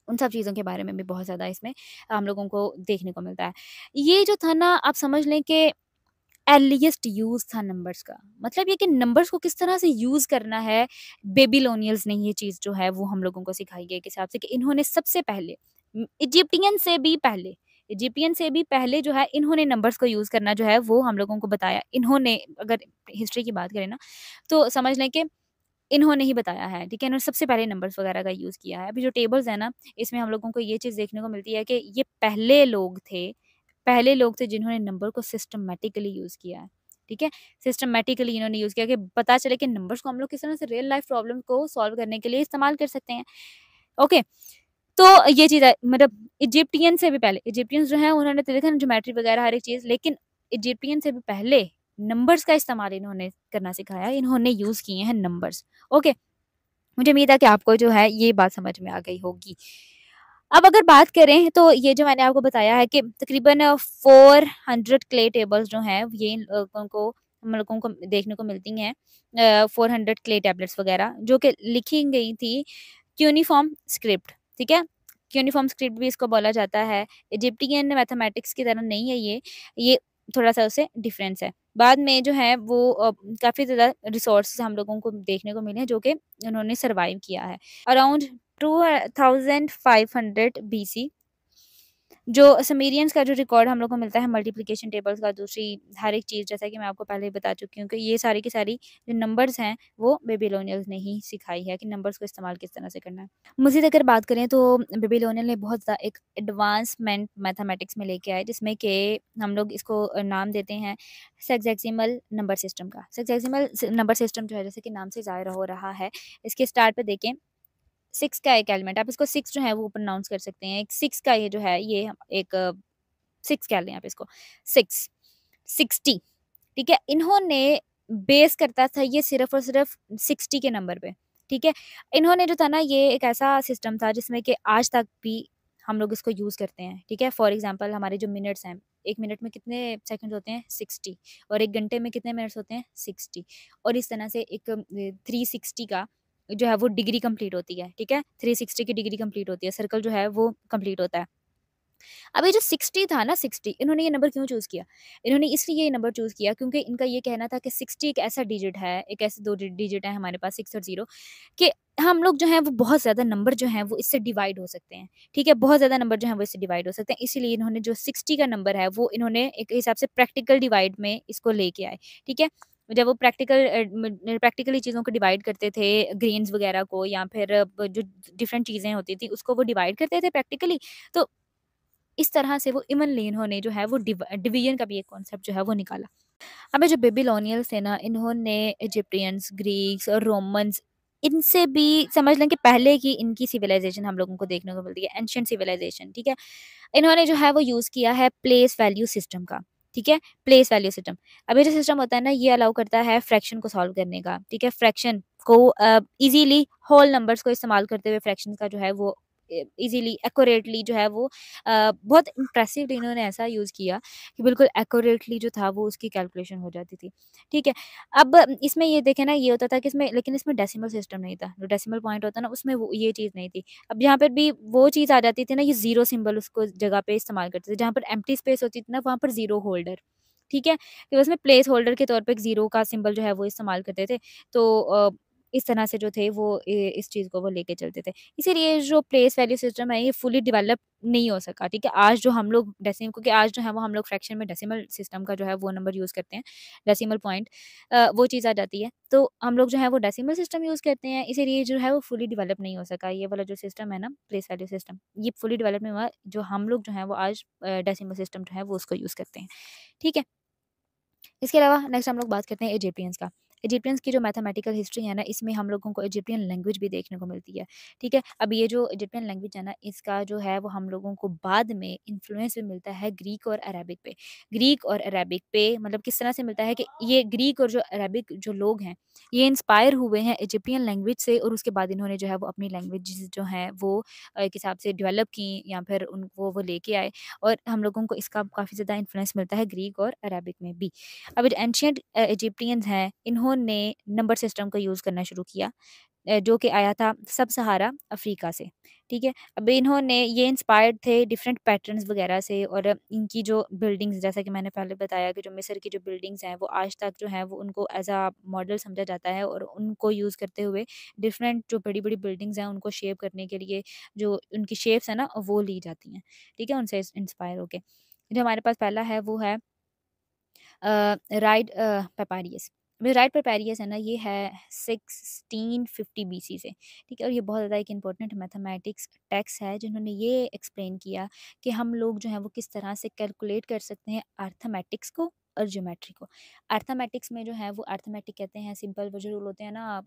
Speaker 1: उन सब चीज़ों के बारे में भी बहुत ज़्यादा इसमें हम लोगों को देखने को मिलता है। ये जो था ना, आप समझ लें कि अर्लीएस्ट यूज़ था नंबर्स का। मतलब ये कि नंबर्स को किस तरह से यूज़ करना है, बेबीलोनियंस ने ये चीज़ जो है वो हम लोगों को सिखाई है एक हिसाब से कि इन्होंने सबसे पहले इजिप्टियन से भी पहले जो है इन्होंने नंबर्स को यूज़ करना जो है वो हम लोगों को बताया। इन्होंने अगर हिस्ट्री की बात करें ना, तो समझ लें कि इन्होंने ही बताया है, ठीक है? इन्होंने सबसे पहले नंबर्स वगैरह का यूज़ किया है। अभी जो टेबल्स हैं ना, इसमें हम लोगों को ये चीज़ देखने को मिलती है कि ये पहले लोग थे जिन्होंने नंबर को सिस्टमैटिकली यूज़ किया है, ठीक है? सिस्टमैटिकली इन्होंने यूज़ किया कि पता चले कि नंबर्स को हम लोग किस तरह से रियल लाइफ़ प्रॉब्लम को सॉल्व करने के लिए इस्तेमाल कर सकते हैं। ओके, तो ये चीज़ है, मतलब इजिप्टियंस जो हैं उन्होंने तो देखा ना ज्योमेट्री वगैरह हर एक चीज़, लेकिन इजिप्टियन से भी पहले नंबर्स का इस्तेमाल इन्होंने करना सिखाया है, इन्होंने यूज़ किए हैं नंबर्स। ओके, मुझे उम्मीद है कि आपको जो है ये बात समझ में आ गई होगी। अब अगर बात करें तो ये जो मैंने आपको बताया है कि तकरीबन 400 क्ले टेबल्स जो हैं ये इन लोगों को हम लोगों को देखने को मिलती हैं। 400 क्ले टैबलेट्स वगैरह जो कि लिखी गई थी क्यूनिफॉर्म स्क्रिप्ट, ठीक है? क्यूनिफॉर्म स्क्रिप्ट भी इसको बोला जाता है। इजिप्टियन मैथमेटिक्स की तरह नहीं है ये थोड़ा-सा उससे डिफरेंस है। बाद में जो है वो काफ़ी ज़्यादा रिसोर्सेज़ हम लोगों को देखने को मिले हैं जो कि उन्होंने सर्वाइव किया है। अराउंड 2500 बीसी जो समीरियंस का जो रिकॉर्ड हम लोग को मिलता है मल्टीप्लिकेशन टेबल्स का, दूसरी हर एक चीज़ जैसा कि मैं आपको पहले ही बता चुकी हूँ कि ये सारी की सारी जो नंबर्स हैं वो बेबीलोनियंस ने ही सिखाई है कि नंबर्स को इस्तेमाल किस तरह से करना है। मज़ीद अगर बात करें तो बेबीलोनियन ने बहुत ज़्यादा एक एडवांसमेंट मैथमेटिक्स में लेके आए जिसमें कि हम लोग इसको नाम देते हैं सेक्सेक्सिमल नंबर सिस्टम का। सेक्सेक्सिमल नंबर सिस्टम जो है जैसे कि नाम से ज़ाहिर हो रहा है, इसके स्टार्ट पे देखें 6 का एक एलिमेंट, आप इसको 6 जो है वो प्रोनाउंस कर सकते हैं। एक 6 का ये जो है ये एक 6 कह लें आप इसको, 6 60, ठीक है? इन्होंने बेस करता था ये सिर्फ़ और सिर्फ़ 60 के नंबर पे, ठीक है? इन्होंने जो था ना ये एक ऐसा सिस्टम था जिसमें कि आज तक भी हम लोग इसको यूज़ करते हैं, ठीक है? फॉर एग्ज़ाम्पल हमारे जो मिनट्स हैं, 1 मिनट में कितने सेकंड्स होते हैं? 60 और 1 घंटे में कितने मिनट्स होते हैं? 60 और इस तरह से एक 360 का जो है वो डिग्री कंप्लीट होती है, ठीक है? 360 की डिग्री कंप्लीट होती है, सर्कल जो है वो कंप्लीट होता है। अब ये जो 60 था ना 60, इन्होंने ये नंबर क्यों चूज़ किया? इन्होंने इसलिए ये नंबर चूज़ किया क्योंकि इनका ये कहना था कि 60 एक ऐसा डिजिट है, एक ऐसे 2 डिजिट है हमारे पास 6 और 0, कि हम लोग जो हैं वो बहुत ज़्यादा नंबर जो हैं वो इससे डिवाइड हो सकते हैं, ठीक है? बहुत ज़्यादा नंबर जो हैं वो इससे डिवाइड हो सकते हैं, इसीलिए इन्होंने जो 60 का नंबर है वो इन्होंने एक हिसाब से प्रैक्टिकल डिवाइड में इसको लेके आए, ठीक है? जब वो प्रैक्टिकली चीज़ों को डिवाइड करते थे, ग्रेन्स वगैरह को या फिर जो डिफरेंट चीज़ें होती थी उसको वो डिवाइड करते थे प्रैक्टिकली, तो इस तरह से वो इवनली इन्होंने जो है वो डिवीजन का भी एक कॉन्सेप्ट जो है वो निकाला। अब ये जो बेबीलोनियंस थे ना, इन्होंने इजिप्टियंस, ग्रीक्स और रोमन्स, इनसे भी समझ लें कि पहले की इनकी सिविलाइजेशन हम लोगों को देखने को मिलती है, एंशिएंट सिविलाइजेशन, ठीक है? इन्होंने जो है वो यूज़ किया है प्लेस वैल्यू सिस्टम का, ठीक है? Place value system. अब ये जो सिस्टम होता है ना, ये अलाउ करता है फ्रैक्शन को सॉल्व करने का, ठीक है? फ्रैक्शन को ईज़िली होल नंबर्स को इस्तेमाल करते हुए फ्रैक्शंस का जो है वो ईज़िली एक्यूरेटली जो है वो बहुत इम्प्रेसिवली इन्होंने ऐसा यूज़ किया कि बिल्कुल एक्यूरेटली जो था वो उसकी कैलकुलेशन हो जाती थी, ठीक है? अब इसमें ये देखें ना, ये होता था कि इसमें, लेकिन इसमें डेसिमल सिस्टम नहीं था। जो डेसिमल पॉइंट होता है ना, उसमें वो ये चीज़ नहीं थी। अब यहाँ पर भी वो चीज़ आ जाती थी ना, ये ज़ीरो सिंबल उसको जगह पे इस्तेमाल करते थे। जहाँ पर एम्प्टी स्पेस होती थी ना, वहाँ पर ज़ीरो होल्डर, ठीक है? कि उसमें प्लेस होल्डर के तौर पे एक ज़ीरो का सिंबल जो है वो इस्तेमाल करते थे। तो इस तरह से जो थे वो इस चीज़ को वो लेके चलते थे। इसीलिए जो प्लेस वैल्यू सिस्टम है ये फुली डेवलप नहीं हो सका, ठीक है? आज जो हम लोग क्योंकि आज जो है वो हम लोग फ्रैक्शन में डेसिमल सिस्टम का जो है वो नंबर यूज़ करते हैं, डेसिमल पॉइंट, वो चीज़ आ जाती है। तो हम लोग जो है वो डेसिमल सिस्टम यूज़ करते हैं, इसीलिए जो है वो फुली डेवलप नहीं हो सका। ये वाला जो सिस्टम है ना, प्लेस वैल्यू सिस्टम, ये फुली डेवलप नहीं हुआ। जो हम लोग जो है वो आज डेसिमल सिस्टम जो है वो उसको यूज़ करते हैं, ठीक है? इसके अलावा नेक्स्ट हम लोग बात करते हैं इजिप्टियंस का। इजिप्टियंस की जो मैथमेटिकल हिस्ट्री है ना, इसमें हम लोगों को इजिप्टियन लैंग्वेज भी देखने को मिलती है, ठीक है? अब ये जो इजिप्टियन लैंग्वेज है ना, इसका जो है वो हम लोगों को बाद में इन्फ्लुएंस भी मिलता है ग्रीक और अरेबिक पे। ग्रीक और अरेबिक पे मतलब किस तरह से मिलता है कि ये ग्रीक और जो अरेबिक जो लोग हैं, ये इंस्पायर हुए हैं इजिप्टियन लैंग्वेज से, और उसके बाद इन्होंने जो है वो अपनी लैंग्वेजेज़ जो हैं वो एक हिसाब से डेवलप की, या फिर उन वो लेके आए, और हम लोगों को इसका काफ़ी ज़्यादा इन्फ्लुएंस मिलता है ग्रीक और अरेबिक में भी। अब एंशिएंट इजिप्टियंस हैं, इन्होंने नंबर सिस्टम का यूज़ करना शुरू किया, जो कि आया था सब सहारा अफ्रीका से, ठीक है? अब इन्होंने ये इंस्पायर्ड थे डिफरेंट पैटर्न्स वगैरह से, और इनकी जो बिल्डिंग्स, जैसा कि मैंने पहले बताया कि जो मिस्र की जो बिल्डिंग्स हैं वो आज तक जो है वो उनको एज़ अ मॉडल समझा जाता है, और उनको यूज़ करते हुए डिफरेंट जो बड़ी-बड़ी बिल्डिंग्स हैं उनको शेप करने के लिए जो उनकी शेप्स हैं ना वो ली जाती हैं, ठीक है? उनसे इंस्पायर होके। जो हमारे पास पहला है वो है राइड पेपारियस। जो राइड पेपारियस है ना, ये है 1650 बीसी से, ठीक है? और ये बहुत ज़्यादा एक इम्पोर्टेंट मैथमेटिक्स टेक्स्ट है, जिन्होंने ये एक्सप्लेन किया कि हम लोग जो है वो किस तरह से कैलकुलेट कर सकते हैं अर्थमेटिक्स को और ज्योमेट्री को। अर्थमेटिक्स में जो है वो अर्थमेटिक कहते हैं सिंपल वो जो रूल होते हैं ना,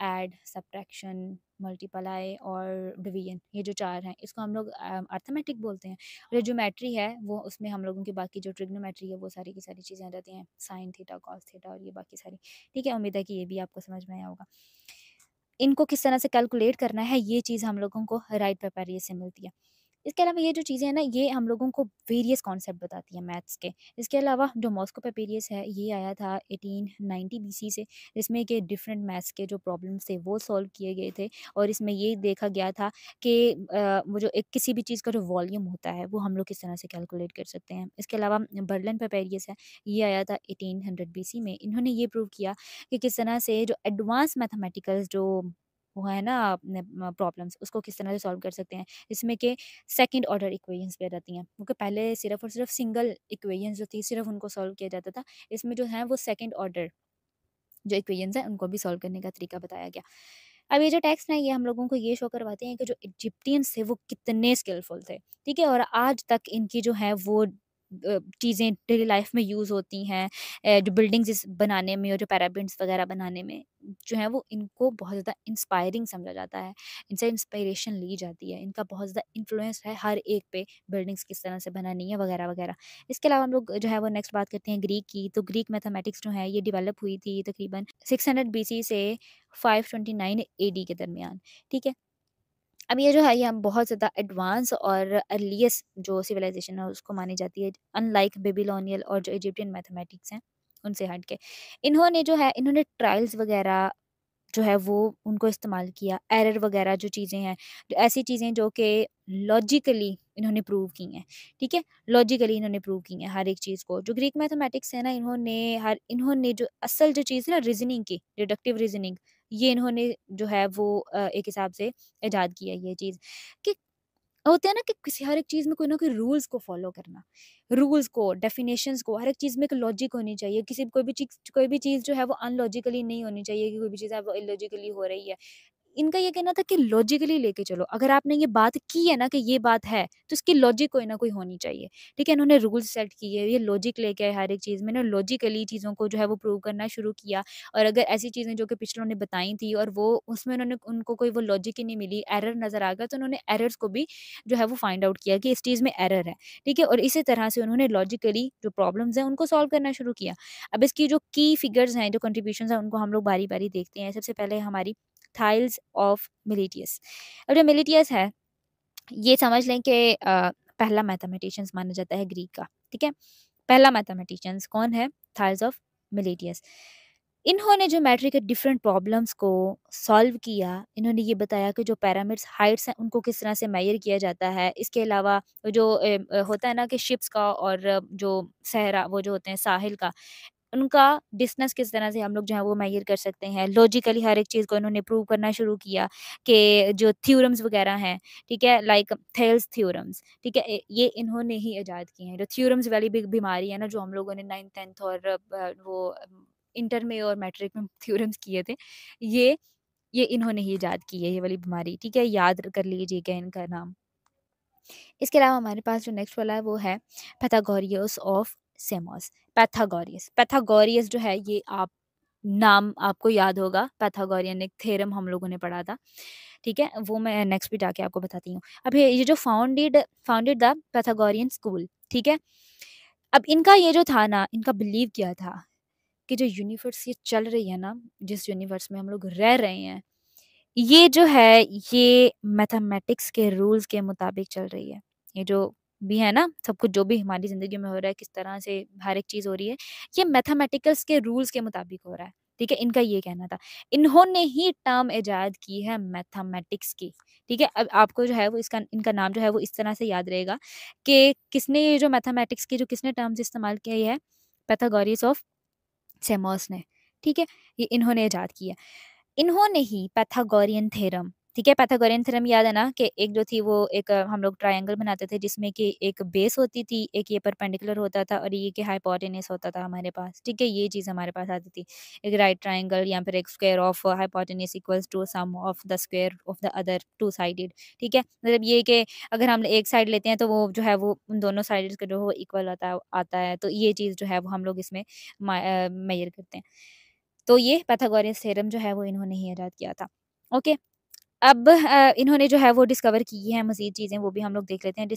Speaker 1: ऐड, सब्ट्रैक्शन, मल्टीप्लाई और डिवीजन, ये जो 4 हैं इसको हम लोग अर्थमेटिक बोलते हैं। जो ज्योमेट्री है वो उसमें हम लोगों की बाकी जो ट्रिग्नोमेट्री है वो सारी की सारी चीज़ें आ जाती हैं, साइन थीटा, कॉस थीटा और ये बाकी सारी, ठीक है? उम्मीद है कि ये भी आपको समझ में आया होगा। इनको किस तरह से कैलकुलेट करना है, ये चीज़ हम लोगों को राइट पेपारियस से मिलती है। इसके अलावा ये जो चीज़ें हैं ना, ये हम लोगों को वेरियस कॉन्सेप्ट बताती हैं मैथ्स के। इसके अलावा जो मॉस्को पेपेरियस है, ये आया था 1890 बीसी से, जिसमें कि डिफरेंट मैथ्स के जो प्रॉब्लम्स थे वो सॉल्व किए गए थे, और इसमें ये देखा गया था कि वो जो एक किसी भी चीज़ का जो वॉल्यूम होता है वो हम लोग किस तरह से कैलकुलेट कर सकते हैं। इसके अलावा बर्लिन पेपेरियस है, ये आया था 1800 बीसी में। इन्होंने ये प्रूव किया कि किस तरह से जो एडवांस मैथमेटिकल जो वो है ना प्रॉब्लम्स, उसको किस तरह से सॉल्व कर सकते हैं, जिसमें कि सेकंड ऑर्डर इक्वेशंस भी आ जाती हैं, क्योंकि पहले सिर्फ और सिर्फ सिंगल इक्वेशंस जो थी सिर्फ उनको सॉल्व किया जाता था। इसमें जो है वो सेकंड ऑर्डर जो इक्वेशंस हैं उनको भी सॉल्व करने का तरीका बताया गया। अब ये जो टेक्स्ट है ये हम लोगों को ये शो करवाते हैं कि जो इजिप्टियंस थे वो कितने स्किलफुल थे, ठीक है? और आज तक इनकी जो है वो चीज़ें डेली लाइफ में यूज़ होती हैं, जो बिल्डिंग्स बनाने में और जो पिरामिड्स वगैरह बनाने में जो है वो इनको बहुत ज़्यादा इंस्पायरिंग समझा जाता है। इनसे इंस्पिरेशन ली जाती है, इनका बहुत ज़्यादा इन्फ्लुएंस है हर एक पे, बिल्डिंग्स किस तरह से बनानी है वगैरह वगैरह। इसके अलावा हम लोग जो है वो नेक्स्ट बात करते हैं ग्रीक की। तो ग्रीक मैथमेटिक्स जो है ये डेवलप हुई थी तकरीबन 600 बीसी से 529 एडी के दरमियान, ठीक है? अब ये जो है ये हम बहुत ज़्यादा एडवांस और अर्लीस्ट जो सिविलाइजेशन है उसको मानी जाती है, अनलाइक बेबीलोनियल और जो इजिप्टियन मैथमेटिक्स हैं उनसे हट के। इन्होंने जो है इन्होंने ट्रायल्स वगैरह जो है वो उनको इस्तेमाल किया। एरर वगैरह जो चीज़ें हैं, जो ऐसी चीज़ें जो कि लॉजिकली इन्होंने प्रूव की हैं, ठीक है? लॉजिकली इन्होंने प्रूव की हैं हर एक चीज़ को। जो ग्रीक मैथमेटिक्स है ना, इन्होंने जो असल जो चीज़ है ना रीज़निंग की, डिडक्टिव रीज़निंग, ये इन्होंने जो है वो एक हिसाब से इजाद की है ये चीज़ कि होता है ना कि किसी हर एक चीज़ में कोई ना कोई रूल्स को फ़ॉलो करना। रूल्स को, डेफ़िनेशंस को, हर एक चीज़ में एक लॉजिक होनी चाहिए। कोई भी चीज़ जो है वो अनलॉजिकली नहीं होनी चाहिए कि कोई भी चीज़ है वो इलॉजिकली हो रही है। इनका ये कहना था कि लॉजिकली लेके चलो। अगर आपने ये बात की है ना कि ये बात है, तो इसकी लॉजिक कोई ना कोई होनी चाहिए। ठीक है? इन्होंने रूल्स सेट किए, ये लॉजिक लेके आए हर एक चीज़ में ना, लॉजिकली चीज़ों को जो है वो प्रूव करना शुरू किया। और अगर ऐसी चीज़ें जो कि पिछलों ने बताई थी और वो उसमें उनको कोई वो लॉजिक ही नहीं मिली, एरर नज़र आ गया, तो उन्होंने एरर्स को भी जो है वो फाइंड आउट किया कि इस चीज़ में एरर है। ठीक है? और इसी तरह से उन्होंने लॉजिकली जो प्रॉब्लम्स हैं उनको सॉल्व करना शुरू किया। अब इसकी जो की फिगर्स हैं, जो कंट्रीब्यूशंस हैं, उनको हम लोग बारी-बारी देखते हैं। सबसे पहले हमारी थाइल्स ऑफ मिलेटियस। अब जो मिलेटियस है, ये समझ लें कि पहला मैथमेटिशियंस माना जाता है ग्रीक का, ठीक है? पहला मैथमेटिशियंस कौन है? थाइल्स ऑफ मिलेटियस। इन्होंने ज्योमेट्री के डिफरेंट प्रॉब्लम्स को सॉल्व किया। इन्होंने ये बताया कि जो पिरामिड्स हाइट्स हैं उनको किस तरह से मेज़र किया जाता है। इसके अलावा जो होता है ना कि शिप्स का और जो सहरा वो जो होते हैं साहिल का, उनका डिस्टेंस किस तरह से हम लोग जो है वो मेज़र कर सकते हैं। लॉजिकली हर एक चीज़ को इन्होंने प्रूव करना शुरू किया कि जो थ्योरम्स वगैरह हैं, ठीक है? लाइक थेल्स थ्योरम्स, ठीक है? ये इन्होंने ही इजाद किए हैं। जो थ्योरम्स वाली बीमारी है ना, जो हम लोगों ने 9th 10th और इंटर में और मैट्रिक में थ्योरम्स किए थे, ये ये इन्होंने ही इजाद की है ये वाली बीमारी, ठीक है? याद कर लीजिएगा इनका नाम। इसके अलावा हमारे पास जो नेक्स्ट वाला है वो है पाइथागोरस ऑफ सेमोस। पाइथागोरस जो है, ये आप नाम आपको याद होगा, पाइथागोरियन एक थ्योरम हम लोगों ने पढ़ा था, ठीक है? वो मैं नेक्स्ट भी जाके आपको बताती हूँ। अब ये जो फाउंडेड द पाइथागोरियन स्कूल, ठीक है? अब इनका ये जो था ना, इनका बिलीव क्या था कि जो यूनिवर्स ये चल रही है ना, जिस यूनिवर्स में हम लोग रह रहे हैं, ये जो है, ये मैथमेटिक्स के रूल्स के मुताबिक चल रही है। ये जो भी है ना, सब कुछ जो भी हमारी ज़िंदगी में हो रहा है, किस तरह से हर एक चीज़ हो रही है, ये मैथमेटिकल्स के रूल्स के मुताबिक हो रहा है। ठीक है? इनका ये कहना था। इन्होंने ही टर्म इजाद की है मैथमेटिक्स की। ठीक है? अब आपको जो है वो इसका इनका नाम जो है वो इस तरह से याद रहेगा कि किसने ये जो मैथमेटिक्स की जो किसने टर्म्स इस्तेमाल किया, ये है पाइथागोरस ऑफ सेमोस ने। ठीक है? ये इन्होंने इजाद किया। इन्होंने ही पाइथागोरियन थ्योरम, ठीक है? पाइथागोरियन थ्योरम याद है ना कि एक जो थी वो एक हम लोग ट्रायंगल बनाते थे जिसमें कि एक बेस होती थी, एक ये परपेंडिकुलर होता था और ये कि हाइपोटेनस होता था हमारे पास, ठीक है? ये चीज़ हमारे पास आती थी। एक राइट ट्रायंगल या फिर एक square of hypotenuse equals to sum of the square of the other two sided, ठीक है? मतलब ये कि अगर हम एक साइड लेते हैं तो वो जो है वो उन दोनों साइड्स का जो है वो इक्वल आता है, तो ये चीज़ जो है वो हम लोग इसमें मेज़र करते हैं। तो ये पाइथागोरस थ्योरम जो है वो इन्होंने ही इजाद किया था। ओके। अब इन्होंने जो है वो डिस्कवर की है मज़ीद चीज़ें, वो भी हम लोग देख लेते हैं।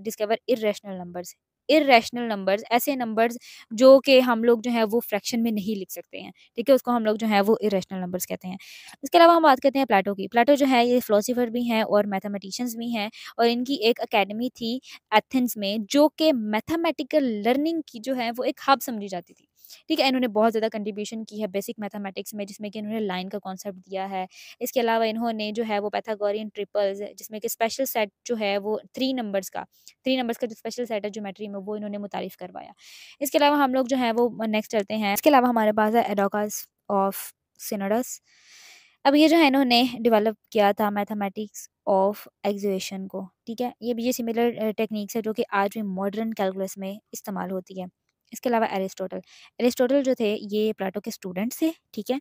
Speaker 1: Discover irrational numbers. Irrational numbers ऐसे नंबर्स जो कि हम लोग जो है वो फ्रैक्शन में नहीं लिख सकते हैं, ठीक है? उसको हम लोग जो है वो इर्रेशनल नंबर्स कहते हैं। इसके अलावा हम बात करते हैं प्लेटो की। प्लेटो जो है ये फिलोसोफर भी हैं और मैथमेटिशियंस भी हैं और इनकी एक अकेडमी थी एथेंस में, जो कि मैथमेटिकल लर्निंग की जो है वो एक हब समझी जाती थी। ठीक है? इन्होंने बहुत ज़्यादा कंट्रीब्यूशन की है बेसिक मैथमेटिक्स में, जिसमें कि इन्होंने लाइन का कॉन्सेप्ट दिया है। इसके अलावा इन्होंने जो है वो पाइथागोरियन ट्रिपल्स, जिसमें कि स्पेशल सेट जो है वो 3 नंबर्स का जो स्पेशल सेट है ज्योमेट्री में, वो इन्होंने मुतारिफ करवाया। इसके अलावा हम लोग जो है वो नेक्स्ट चलते हैं। इसके अलावा हमारे पास है एडोकस ऑफ सिनोडस। अब ये जो है इन्होंने डेवलप किया था मैथमेटिक्स ऑफ एक्सुएशन को, ठीक है? ये भी ये सिमिलर टेक्निक्स है जो कि आज भी मॉडर्न कैलकुलस में इस्तेमाल होती है। इसके अलावा एरिस्टोटल, एरिस्टोटल जो थे ये प्लेटो के स्टूडेंट्स थे, ठीक है?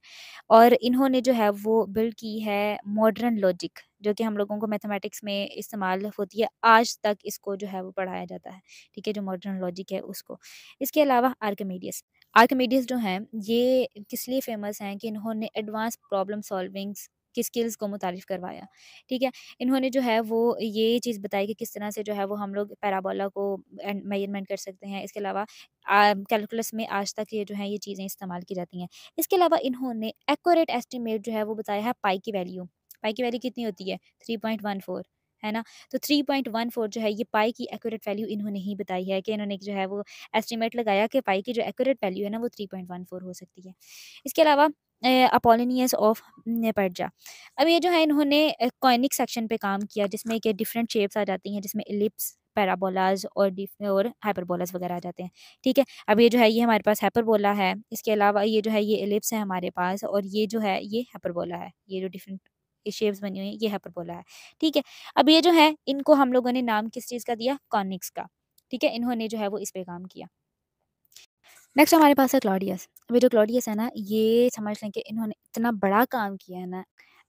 Speaker 1: और इन्होंने जो है वो बिल्ड की है मॉडर्न लॉजिक, जो कि हम लोगों को मैथमेटिक्स में इस्तेमाल होती है, आज तक इसको जो है वो पढ़ाया जाता है, ठीक है? जो मॉडर्न लॉजिक है उसको। इसके अलावा आर्किमिडीज, आर्किमिडीज जो हैं ये किस लिए फ़ेमस हैं कि इन्होंने एडवांस प्रॉब्लम सॉल्विंग्स की स्किल्स को मुतारिफ़ करवाया, ठीक है? इन्होंने जो है वो ये चीज़ बताई कि किस तरह से जो है वो हम लोग पैराबोला को मेज़रमेंट कर सकते हैं। इसके अलावा कैलकुलस में आज तक ये जो है ये चीज़ें इस्तेमाल की जाती हैं। इसके अलावा इन्होंने एक्यूरेट एस्टिमेट जो है वो बताया है पाई की वैल्यू। पाई की वैल्यू कितनी होती है? 3.14, है ना? तो 3.14 जो है ये पाई की एक्यूरेट वैल्यू इन्होंने ही बताई है कि इन्होंने जो है वो एस्टिमेट लगाया कि पाई की जो एक्यूरेट वैल्यू है ना वो 3.14 हो सकती है। इसके अलावा अपोलिनियस ऑफ नेपर्जा। अब ये जो है इन्होंने कॉनिक सेक्शन पे काम किया जिसमें कि डिफरेंट शेप्स आ जाती हैं जिसमें इलिप्स, पैराबोलास और हाइपरबोलास वगैरह आ जाते हैं। ठीक है? अब ये जो है ये हमारे पास हाइपरबोला है, इसके अलावा ये जो है ये इलिप्स है हमारे पास और ये जो है ये हाइपरबोला है। ये जो डिफरेंट ये शेप्स बनी हुई हैं ये हाइपरबोला है। ठीक है? अब ये जो है इनको हम लोगों ने नाम किस चीज़ का दिया? कॉनिक्स का। ठीक है? इन्होंने जो है वो इस पे काम किया। नेक्स्ट हमारे पास है क्लॉडियस। अभी जो क्लॉडियस है ना, ये समझ लें कि इन्होंने इतना बड़ा काम किया है ना,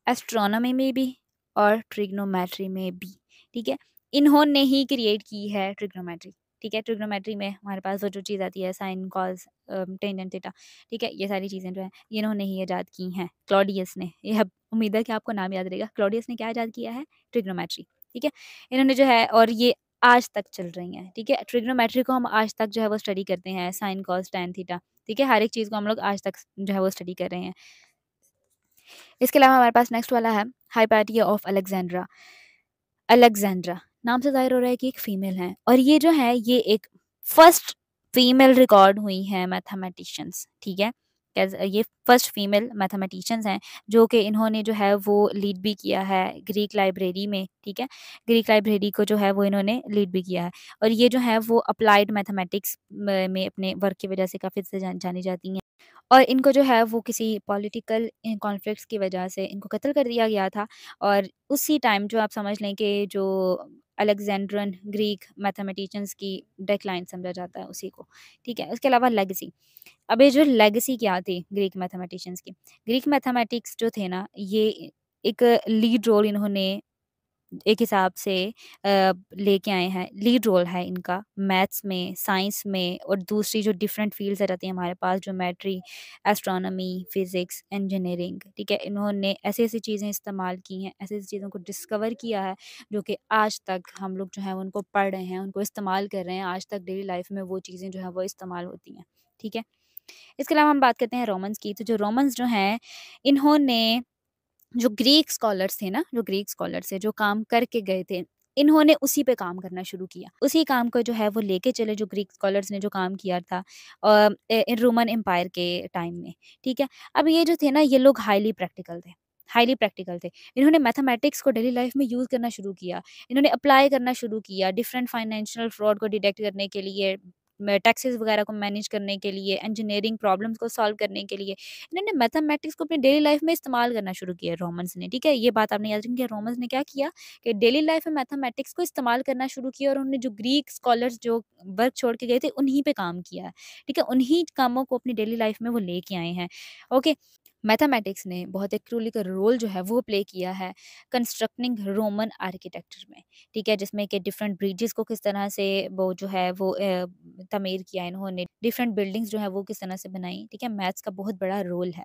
Speaker 1: एस्ट्रोनॉमी में भी और ट्रिग्नोमेट्री में भी, ठीक है? इन्होंने ही क्रिएट की है ट्रिग्नोमेट्री, ठीक है? ट्रिग्नोमेट्री में हमारे पास वो जो चीज़ आती है साइन, कॉस, टेंजेंट, थीटा, ठीक है? ये सारी चीज़ें जो हैं, ये इन्होंने ही ईजाद की हैं, क्लॉडियस ने। ये अब उम्मीद है कि आपको नाम याद रहेगा। क्लॉडियस ने क्या ईजाद किया है? ट्रिग्नोमेट्री, ठीक है? इन्होंने जो है और ये आज तक चल रही हैं, ठीक है? ट्रिग्नोमेट्री को हम आज तक जो है वो स्टडी करते हैं, साइन, कॉस, टैन, थीटा, ठीक है? हर एक चीज़ को हम लोग आज तक जो है वो स्टडी कर रहे हैं। इसके अलावा हमारे पास नेक्स्ट वाला है हाइपाटिया ऑफ अलेक्जेंड्रा। अलेक्जेंड्रा नाम से ज़ाहिर हो रहा है कि एक फ़ीमेल हैं और ये जो है ये एक फर्स्ट फ़ीमेल रिकॉर्ड हुई हैं मैथमेटिशियंस, ठीक है? ये फर्स्ट फ़ीमेल मैथमेटिशियंस हैं जो कि इन्होंने जो है वो लीड भी किया है ग्रीक लाइब्रेरी में, ठीक है? ग्रीक लाइब्रेरी को जो है वो इन्होंने लीड भी किया है और ये जो है वो अप्लाइड मैथमेटिक्स में अपने वर्क की वज़ह से काफ़ी से जानी जाती हैं। और इनको जो है वो किसी पॉलिटिकल कॉन्फ्लिक्ट्स की वजह से इनको कत्ल कर दिया गया था और उसी टाइम जो आप समझ लें कि जो अलेक्जेंड्रियन ग्रीक मैथमेटिशियंस की डेक्लाइन समझा जाता है उसी को, ठीक है? उसके अलावा लेगेसी। अब ये जो लेगेसी क्या थी ग्रीक मैथमेटिशियंस की? ग्रीक मैथमेटिक्स जो थे ना ये एक लीड रोल इन्होंने एक हिसाब से लेके आए हैं, लीड रोल है इनका मैथ्स में, साइंस में और दूसरी जो डिफरेंट फ़ील्ड्स आ जाती हैं हमारे पास ज्योमेट्री, एस्ट्रोनॉमी, फ़िज़िक्स, इंजीनियरिंग, ठीक है? इन्होंने ऐसी-ऐसी चीज़ें इस्तेमाल की हैं, ऐसी-ऐसी चीज़ों को डिस्कवर किया है जो कि आज तक हम लोग जो हैं उनको पढ़ रहे हैं, उनको इस्तेमाल कर रहे हैं, आज तक डेली लाइफ़ में वो चीज़ें जो हैं वो इस्तेमाल होती हैं, ठीक है? इसके अलावा हम बात करते हैं रोमन्स की, तो जो रोमन्स जो हैं इन्होंने जो ग्रीक स्कॉलर्स थे ना, जो ग्रीक स्कॉलर्स थे, जो काम करके गए थे, इन्होंने उसी पे काम करना शुरू किया। उसी काम को जो है वो लेके चले जो ग्रीक स्कॉलर्स ने जो काम किया था रोमन एम्पायर के टाइम में, ठीक है? अब ये जो थे ना, ये लोग हाइली प्रैक्टिकल थे, हाइली प्रैक्टिकल थे। इन्होंने मैथमेटिक्स को डेली लाइफ में यूज़ करना शुरू किया। इन्होंने अप्लाई करना शुरू किया, डिफरेंट फाइनेंशियल फ्रॉड को डिटेक्ट करने के लिए, टैक्सेस वगैरह को मैनेज करने के लिए, इंजीनियरिंग प्रॉब्लम्स को सॉल्व करने के लिए इन्होंने मैथमेटिक्स को अपनी डेली लाइफ में इस्तेमाल करना शुरू किया रोमन्स ने, ठीक है? ये बात आपने याद रखनी है रोमन्स ने क्या किया कि डेली लाइफ में मैथमेटिक्स को इस्तेमाल करना शुरू किया और उन्होंने जो ग्रीक स्कॉलर्स जो वर्क छोड़ के गए थे, उन्हीं पे काम किया है, ठीक है? उन्हीं कामों को अपनी डेली लाइफ में वो लेके आए हैं, ओके? मैथमेटिक्स ने बहुत एक क्रूलिकल रोल जो है वो प्ले किया है कंस्ट्रक्टिंग रोमन आर्किटेक्चर में, ठीक है? जिसमें कि डिफरेंट ब्रिजेस को किस तरह से वो जो है वो तमीर किया इन्होंने, डिफरेंट बिल्डिंग्स जो है वो किस तरह से बनाई, ठीक है? मैथ्स का बहुत बड़ा रोल है।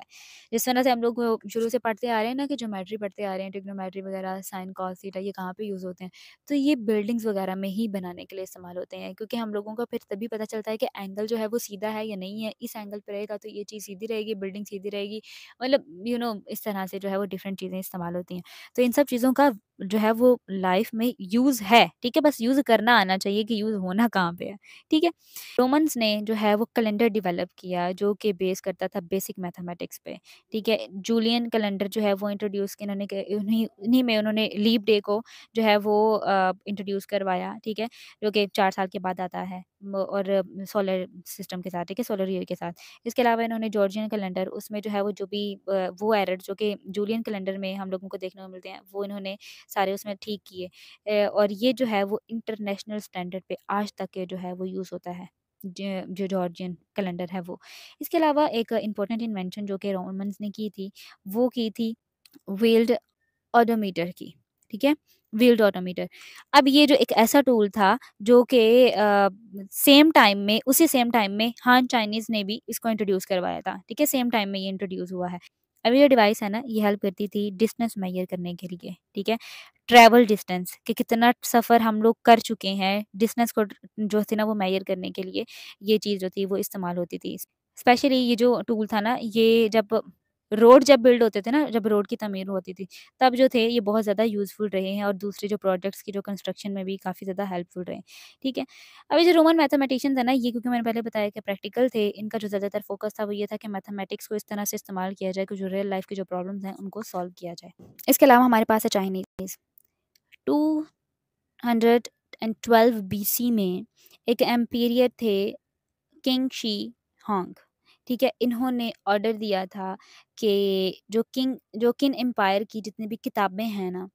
Speaker 1: जिस तरह से हम लोग शुरू से पढ़ते आ रहे हैं ना कि ज्योमेट्री पढ़ते आ रहे हैं, ट्रिग्नोमेट्री वगैरह, साइन, कॉस, थीटा ये कहाँ पे यूज़ होते हैं? तो ये बिल्डिंग्स वगैरह में ही बनाने के लिए इस्तेमाल होते हैं क्योंकि हम लोगों को फिर तभी पता चलता है कि एंगल जो है वो सीधा है या नहीं है। इस एंगल पे रहेगा तो ये चीज़ सीधी रहेगी, बिल्डिंग सीधी रहेगी। मतलब इस तरह से जो है वो डिफरेंट चीज़ें इस्तेमाल होती हैं। तो इन सब चीज़ों का जो है वो लाइफ में यूज़ है, ठीक है? बस यूज़ करना आना चाहिए कि यूज़ होना कहाँ पे है, ठीक है? रोमन्स ने जो है वो कैलेंडर डेवलप किया जो कि बेस करता था बेसिक मैथमेटिक्स पे, ठीक है? जूलियन कैलेंडर जो है वो इंट्रोड्यूस किया इन्होंने के उन्हीं उन्हीं में उन्होंने लीप डे को जो है वो इंट्रोड्यूस करवाया, ठीक है? जो कि 4 साल के बाद आता है और सोलर सिस्टम के साथ, ठीक है? सोलर ईयर के साथ। इसके अलावा इन्होंने जॉर्जियन कैलेंडर उसमें जो है वो जो भी वो एरर जो कि जूलियन कैलेंडर में हम लोगों को देखने को मिलते हैं, वो इन्होंने सारे उसमें ठीक किए। और ये जो है वो इंटरनेशनल स्टैंडर्ड पे आज तक ये जो है वो यूज़ होता है। जो जॉर्जियन कैलेंडर है वो। इसके अलावा एक इम्पोर्टेंट इन्वेंशन जो कि रोमन्स ने की थी, वो की थी व्हील्ड ओडोमीटर की, ठीक है? Wheeled odometer. अब ये जो एक ऐसा टूल था जो कि सेम टाइम में उसी सेम टाइम में हान चाइनीज़ ने भी इसको इंट्रोड्यूस करवाया था, ठीक है? सेम टाइम में ये इंट्रोड्यूस हुआ है। अब ये डिवाइस है ना, ये हेल्प करती थी डिस्टेंस मेज़र करने के लिए, ठीक है? ट्रैवल डिस्टेंस कि कितना सफ़र हम लोग कर चुके हैं, डिस्टेंस को जो थी ना वो मेज़र करने के लिए ये चीज़ जो थी वो इस्तेमाल होती थी। स्पेशली ये जो टूल था ना, ये जब रोड जब बिल्ड होते थे ना, जब रोड की तमीर होती थी, तब जो थे ये बहुत ज़्यादा यूज़फुल रहे हैं और दूसरे जो प्रोजेक्ट्स की जो कंस्ट्रक्शन में भी काफ़ी ज़्यादा हेल्पफुल रहे हैं, ठीक है। अब ये जो रोमन मैथमेटिशियंस है ना, ये क्योंकि मैंने पहले बताया कि प्रैक्टिकल थे, इनका जो ज़्यादातर फोकस था वो ये था कि मैथमेटिक्स को इस तरह से इस्तेमाल किया जाए कि जो रियल लाइफ़ की जो प्रॉब्लम्स हैं उनको सॉल्व किया जाए। इसके अलावा हमारे पास है चाइनीज़। 212 बीसी में एक एम्पीरियर थे, किंग शी होंग, ठीक है। इन्होंने ऑर्डर दिया था कि जो किन एम्पायर की जितनी भी किताबें हैं ना,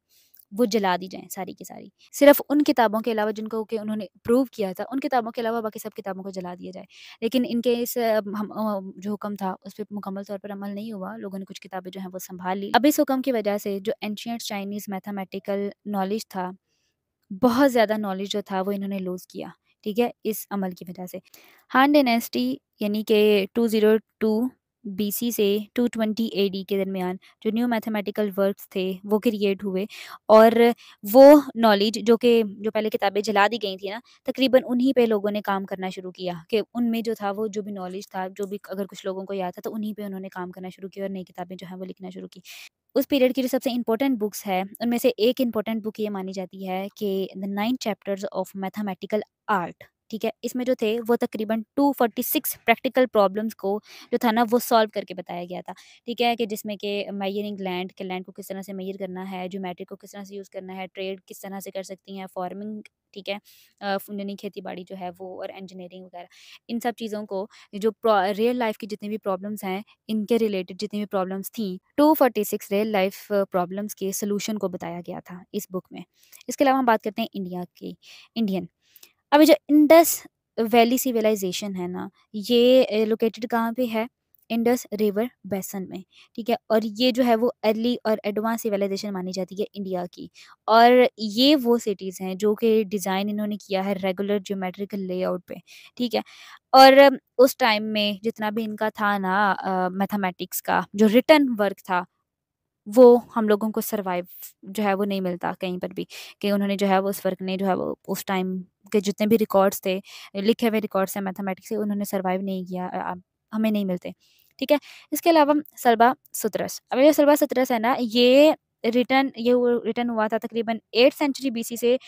Speaker 1: वो जला दी जाएँ सारी की सारी। सिर्फ़ उन किताबों के अलावा जिनको कि उन्होंने अप्रूव किया था, उन किताबों के अलावा बाकी सब किताबों को जला दिया जाए। लेकिन इनके इस जो हुक्म था उस पे मुकम्मल तौर पर अमल नहीं हुआ, लोगों ने कुछ किताबें जो हैं वो सँभाल ली। अब इस हुक्म की वजह से जो एंशिएंट चाइनीज़ मैथमेटिकल नॉलेज था, बहुत ज़्यादा नॉलेज जो था वो इन्होंने लूज़ किया, ठीक है, इस अमल की वजह से। हान डायनेस्टी यानी कि 202 बीसी से 220 एडी के दरमियान जो न्यू मैथमेटिकल वर्क्स थे वो क्रिएट हुए और वो नॉलेज जो पहले किताबें जला दी गई थी ना, तकरीबन उन्हीं पे लोगों ने काम करना शुरू किया कि उनमें जो था वो जो भी नॉलेज था, जो भी अगर कुछ लोगों को याद था तो उन्हीं पे उन्होंने काम करना शुरू किया और नई किताबें जो हैं वो लिखना शुरू की। उस पीरियड की जो सबसे इम्पोर्टेंट बुक्स है, उनमें से एक इम्पोर्टेंट बुक ये मानी जाती है कि the 9 chapters of mathematical art, ठीक है? इसमें जो थे वो तकरीबन 246 प्रैक्टिकल प्रॉब्लम्स को जो था ना वो सॉल्व करके बताया गया था, ठीक है? कि जिसमें कि मेजरिंग लैंड के लैंड को किस तरह से मेजर करना है, ज्योमेट्री को किस तरह से यूज़ करना है, ट्रेड किस तरह से कर सकती हैं, फार्मिंग, ठीक है? यानी खेती-बाड़ी जो है वो और इंजीनियरिंग वगैरह, इन सब चीज़ों को जो रियल लाइफ़ की जितनी भी प्रॉब्लम्स हैं, इनके रिलेटेड जितनी भी प्रॉब्लम्स थी 246 रियल लाइफ प्रॉब्लम्स के सॉल्यूशन को बताया गया था इस बुक में। इसके अलावा हम बात करते हैं इंडिया की, इंडियन। अब ये जो इंडस वैली सिविलाइजेशन है ना, ये लोकेटेड कहाँ पे है? इंडस रिवर बेसिन में, ठीक है? और ये जो है वो अर्ली और एडवांस सिविलाइजेशन मानी जाती है इंडिया की। और ये वो सिटीज़ हैं जो कि डिज़ाइन इन्होंने किया है रेगुलर ज्योमेट्रिकल लेआउट पे, ठीक है? और उस टाइम में जितना भी इनका था ना मैथमेटिक्स का जो रिटन वर्क था, वो हम लोगों को सर्वाइव जो है वो नहीं मिलता कहीं पर भी, कि उन्होंने जो है वो उस वर्क ने जो है वो उस टाइम के जितने भी रिकॉर्ड्स थे, लिखे हुए रिकॉर्ड्स हैं मैथमेटिक्स के, उन्होंने सर्वाइव नहीं किया, हमें नहीं मिलते, ठीक है। इसके अलावा सल्बा सुत्रस, अब ये सल्बा सुत्रस है ना, ये रिटन हुआ था तकरीबन 8th सेंचुरी बीसी से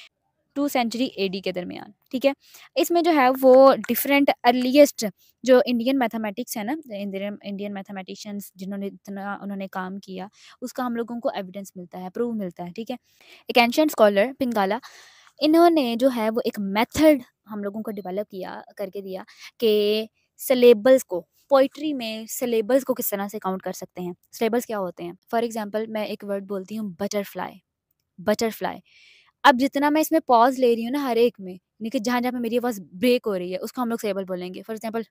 Speaker 1: 2 सेंचुरी एडी के दरमियान, ठीक है। इसमें जो है वो डिफरेंट अर्लीस्ट जो इंडियन मैथमेटिक्स है ना, इंडियन इंडियन मैथमेटिशियंस जिन्होंने इतना उन्होंने काम किया, उसका हम लोगों को एविडेंस मिलता है, प्रूव मिलता है, ठीक है। एक एंशिएंट स्कॉलर पिंगाला, इन्होंने जो है वो एक मेथड हम लोगों को डेवलप किया करके दिया कि सिलेबल्स को पोएट्री में सिलेबल्स को किस तरह से काउंट कर सकते हैं। सिलेबल्स क्या होते हैं? फॉर एग्ज़ाम्पल मैं एक वर्ड बोलती हूँ बटरफ्लाई, बटरफ्लाई। अब जितना मैं इसमें पॉज़ ले रही हूँ ना हर एक में, यानी कि जहाँ-जहाँ पे मेरी आवाज़ ब्रेक हो रही है, उसको हम लोग सिलेबल बोलेंगे। फॉर एग्ज़ाम्पल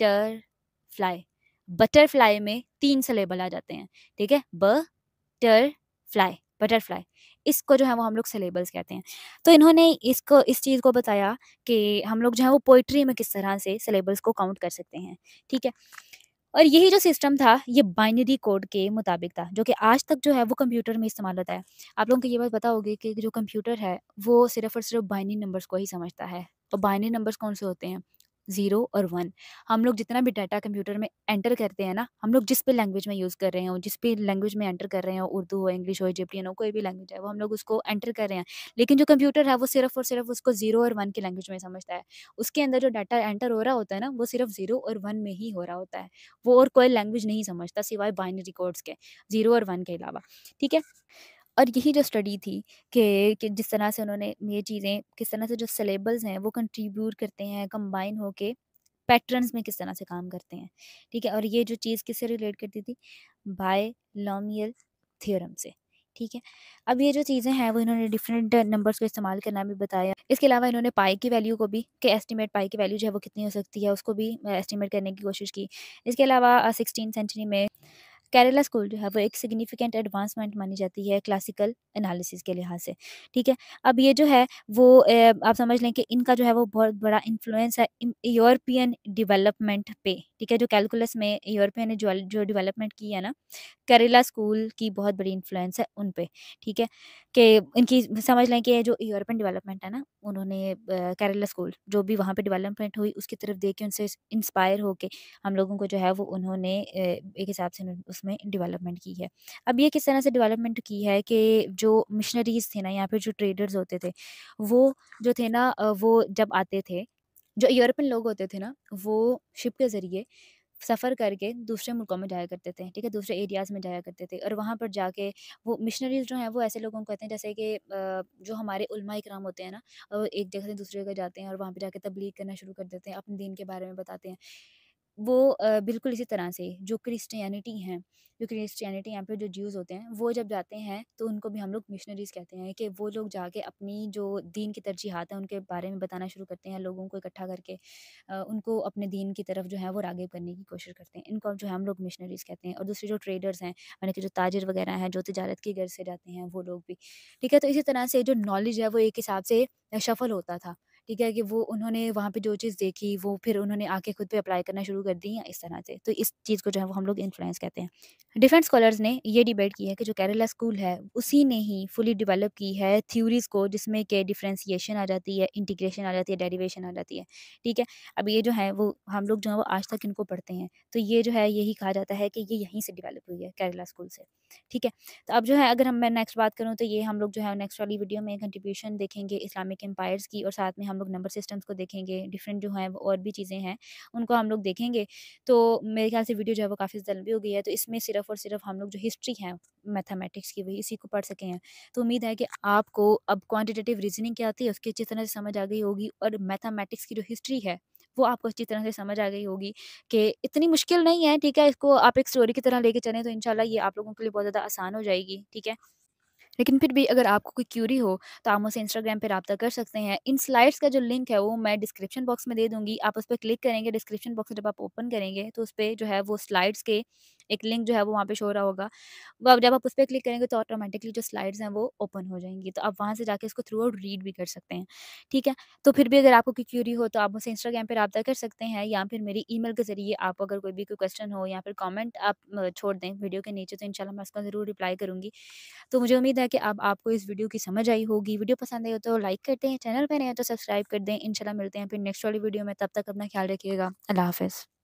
Speaker 1: बटरफ्लाई, बटरफ्लाई में 3 सिलेबल आ जाते हैं, ठीक है? Butterfly, butterfly. इसको जो है वो हम लोग सिलेबल्स कहते हैं। तो इन्होंने इस चीज़ को बताया कि हम लोग जो है वो पोएट्री में किस तरह से सिलेबल्स को काउंट कर सकते हैं, ठीक है? और यही जो सिस्टम था, ये बाइनरी कोड के मुताबिक था, जो कि आज तक जो है वो कंप्यूटर में इस्तेमाल होता है। आप लोगों को ये बात पता होगी कि जो कंप्यूटर है, वो सिर्फ़ और सिर्फ़ बाइनरी नंबर्स को ही समझता है। और बाइनरी नंबर्स कौन-से होते हैं? 0 और 1। हम लोग जितना भी डाटा कंप्यूटर में एंटर करते हैं ना, हम लोग जिस भी लैंग्वेज में यूज़ कर रहे हो, जिस भी लैंग्वेज में एंटर कर रहे हो, उर्दू हो, इंग्लिश हो, इजिप्टियन हो, कोई भी लैंग्वेज है, वो हम लोग उसको एंटर कर रहे हैं। लेकिन जो कंप्यूटर है, वो सिर्फ़ और सिर्फ़ उसको 0 और 1 की लैंग्वेज में समझता है। उसके अंदर जो डाटा एंटर हो रहा होता है ना, वो सिर्फ़ 0 और 1 में ही हो रहा होता है। वो और कोई लैंग्वेज नहीं समझता सिवाय बाइनरी कोड्स के, 0 और 1 के अलावा, ठीक है? और यही जो स्टडी थी कि जिस तरह से उन्होंने ये चीज़ें किस तरह से जो सिलेबल्स हैं वो कंट्रीब्यूट करते हैं, कंबाइन होके पैटर्न्स में किस तरह से काम करते हैं, ठीक है? और ये जो चीज़ किससे रिलेट करती थी? बायलॉमियल थ्योरम से, ठीक है? अब ये जो चीज़ें हैं वो इन्होंने डिफरेंट नंबर्स को इस्तेमाल करना भी बताया। इसके अलावा इन्होंने पाई की वैल्यू को भी कि एस्टिमेट पाई की वैल्यू जो है वो कितनी हो सकती है, उसको भी एस्टिमेट करने की कोशिश की। इसके अलावा 16th सेंचुरी में केरला स्कूल जो है वो एक सिग्निफिकेंट एडवांसमेंट मानी जाती है क्लासिकल एनालिसिस के लिहाज से, ठीक है। अब ये जो है वो आप समझ लें कि इनका जो है वो बहुत बड़ा इन्फ्लुएंस है यूरोपियन डेवलपमेंट पे, ठीक है। जो कैलकुलस में यूरोपियन ने जो डेवलपमेंट की है ना, केरला स्कूल की बहुत बड़ी इन्फ्लुएंस है उन पे, ठीक है। कि इनकी समझ लें कि ये जो यूरोपियन डेवलपमेंट है ना, उन्होंने केरला स्कूल जो भी वहाँ पे डेवलपमेंट हुई उसकी तरफ देख के उनसे इंस्पायर होके हम लोगों को जो है वो उन्होंने एक हिसाब से उसमें डेवलपमेंट की है। अब ये किस तरह से डेवलपमेंट की है कि जो मिशनरीज़ थे ना, यहाँ पे जो ट्रेडर्स होते थे, वो जो थे ना वो जब आते थे, जो यूरोपियन लोग होते थे ना, वो शिप के ज़रिए सफ़र करके दूसरे मुल्कों में जाया करते थे, ठीक है? दूसरे एरियाज़ में जाया करते थे और वहाँ पर जाके वो मिशनरीज़ जो हैं वो ऐसे लोगों को कहते हैं जैसे कि जो हमारे उलमा इकराम होते हैं ना, एक जगह से दूसरी जगह जाते हैं और वहाँ पे जाके तबलीग करना शुरू कर देते हैं, अपने दीन के बारे में बताते हैं। वो बिल्कुल इसी तरह से जो क्रिश्चियनिटी यहाँ पे जो ज्यूज़ होते हैं, वो जब जाते हैं तो उनको भी हम लोग मिशनरीज़ कहते हैं कि वो लोग जाके अपनी जो दीन की तरजीहात हैं उनके बारे में बताना शुरू करते हैं, लोगों को इकट्ठा करके उनको अपने दीन की तरफ जो है वो राग़िब करने की कोशिश करते हैं। इनको जो है हम लोग मिशनरीज़ कहते हैं और दूसरे जो ट्रेडर्स हैं, यानी कि जो ताजिर वग़ैरह हैं, जो तिजारत की गर्ज़ से जाते हैं, वो लोग भी। ठीक है? तो इसी तरह से जो नॉलेज है वो एक हिसाब से शफ़ल होता था। ठीक है? कि वो उन्होंने वहाँ पे जो चीज़ देखी वो फिर उन्होंने आके खुद पे अप्लाई करना शुरू कर दी या इस तरह से। तो इस चीज़ को जो है वो हम लोग इन्फ्लुएंस कहते हैं। डिफरेंट स्कॉलर्स ने ये डिबेट की है कि जो केरला स्कूल है, उसी ने ही फुली डेवलप की है थ्योरीज़ को जिसमें कि डिफरेंशिएशन आ जाती है, इंटीग्रेशन आ जाती है, डेरिवेशन आ जाती है। ठीक है? अब ये जो है वो हम लोग जो है वो आज तक इनको पढ़ते हैं। तो ये जो है यही कहा जाता है कि ये यहीं से डेवलप हुई है केरला स्कूल से। ठीक है? तो अब जो है अगर मैं नेक्स्ट बात करूँ तो ये हम लोग जो है नेक्स्ट वाली वीडियो में कंट्रीब्यूशन देखेंगे इस्लामिक एम्पायर्स की और साथ में हम लोग नंबर सिस्टम्स को देखेंगे, डिफरेंट जो हैं वो और भी चीज़ें हैं, उनको हम लोग देखेंगे। तो मेरे ख्याल से वीडियो जो है वो काफ़ी ज़्यादा लंबी हो गई है, तो इसमें सिर्फ़ और सिर्फ़ हम लोग जो हिस्ट्री है मैथमेटिक्स की वही इसी को पढ़ सके हैं। तो उम्मीद है कि आपको अब क्वांटिटेटिव रीज़निंग क्या होती है उसकी अच्छी तरह से समझ आ गई होगी और मैथमेटिक्स की जो हिस्ट्री है, वो आपको अच्छी तरह से समझ आ गई होगी कि इतनी मुश्किल नहीं है, ठीक है? इसको आप एक स्टोरी की तरह लेके चलें तो इंशाल्लाह ये आप लोगों के लिए बहुत ज़्यादा आसान हो जाएगी, ठीक है? लेकिन फिर भी अगर आपको कोई क्यूरी हो, तो आप मुझसे इंस्टाग्राम पे राब्ता कर सकते हैं। इन स्लाइड्स का जो लिंक है, वो मैं डिस्क्रिप्शन बॉक्स में दे दूँगी। आप उस पे क्लिक करेंगे, डिस्क्रिप्शन बॉक्स जब आप ओपन करेंगे, तो उस पे जो है वो स्लाइड्स के एक लिंक जो है वो वहाँ पे शो हो रहा होगा। वो अब जब आप उस पे क्लिक करेंगे, तो ऑटोमैटिकली जो स्लाइड्स हैं, वो ओपन हो जाएँगी। तो आप वहाँ से जाके इसको थ्रू आउट रीड भी कर सकते हैं, ठीक है? तो फिर भी अगर आपको कोई क्यूरी हो, तो आप मुझसे इंस्टाग्राम पे राब्ता कर सकते हैं या फिर मेरी ईमेल के ज़रिए आप अगर कोई भी कोई क्वेश्चन हो या फिर कमेंट आप छोड़ दें वीडियो के नीचे, तो इंशाल्लाह मैं उसका ज़रूर रिप्लाई करूँगी। तो मुझे उम्मीद है कि अब आपको इस वीडियो की समझ आई होगी। वीडियो पसंद आई हो तो लाइक कर दें, चैनल पे नए हो तो सब्सक्राइब कर दें। इंशाल्लाह मिलते हैं फिर नेक्स्ट वाली वीडियो में, तब तक अपना ख्याल रखिएगा। अल्लाह हाफ़िज़।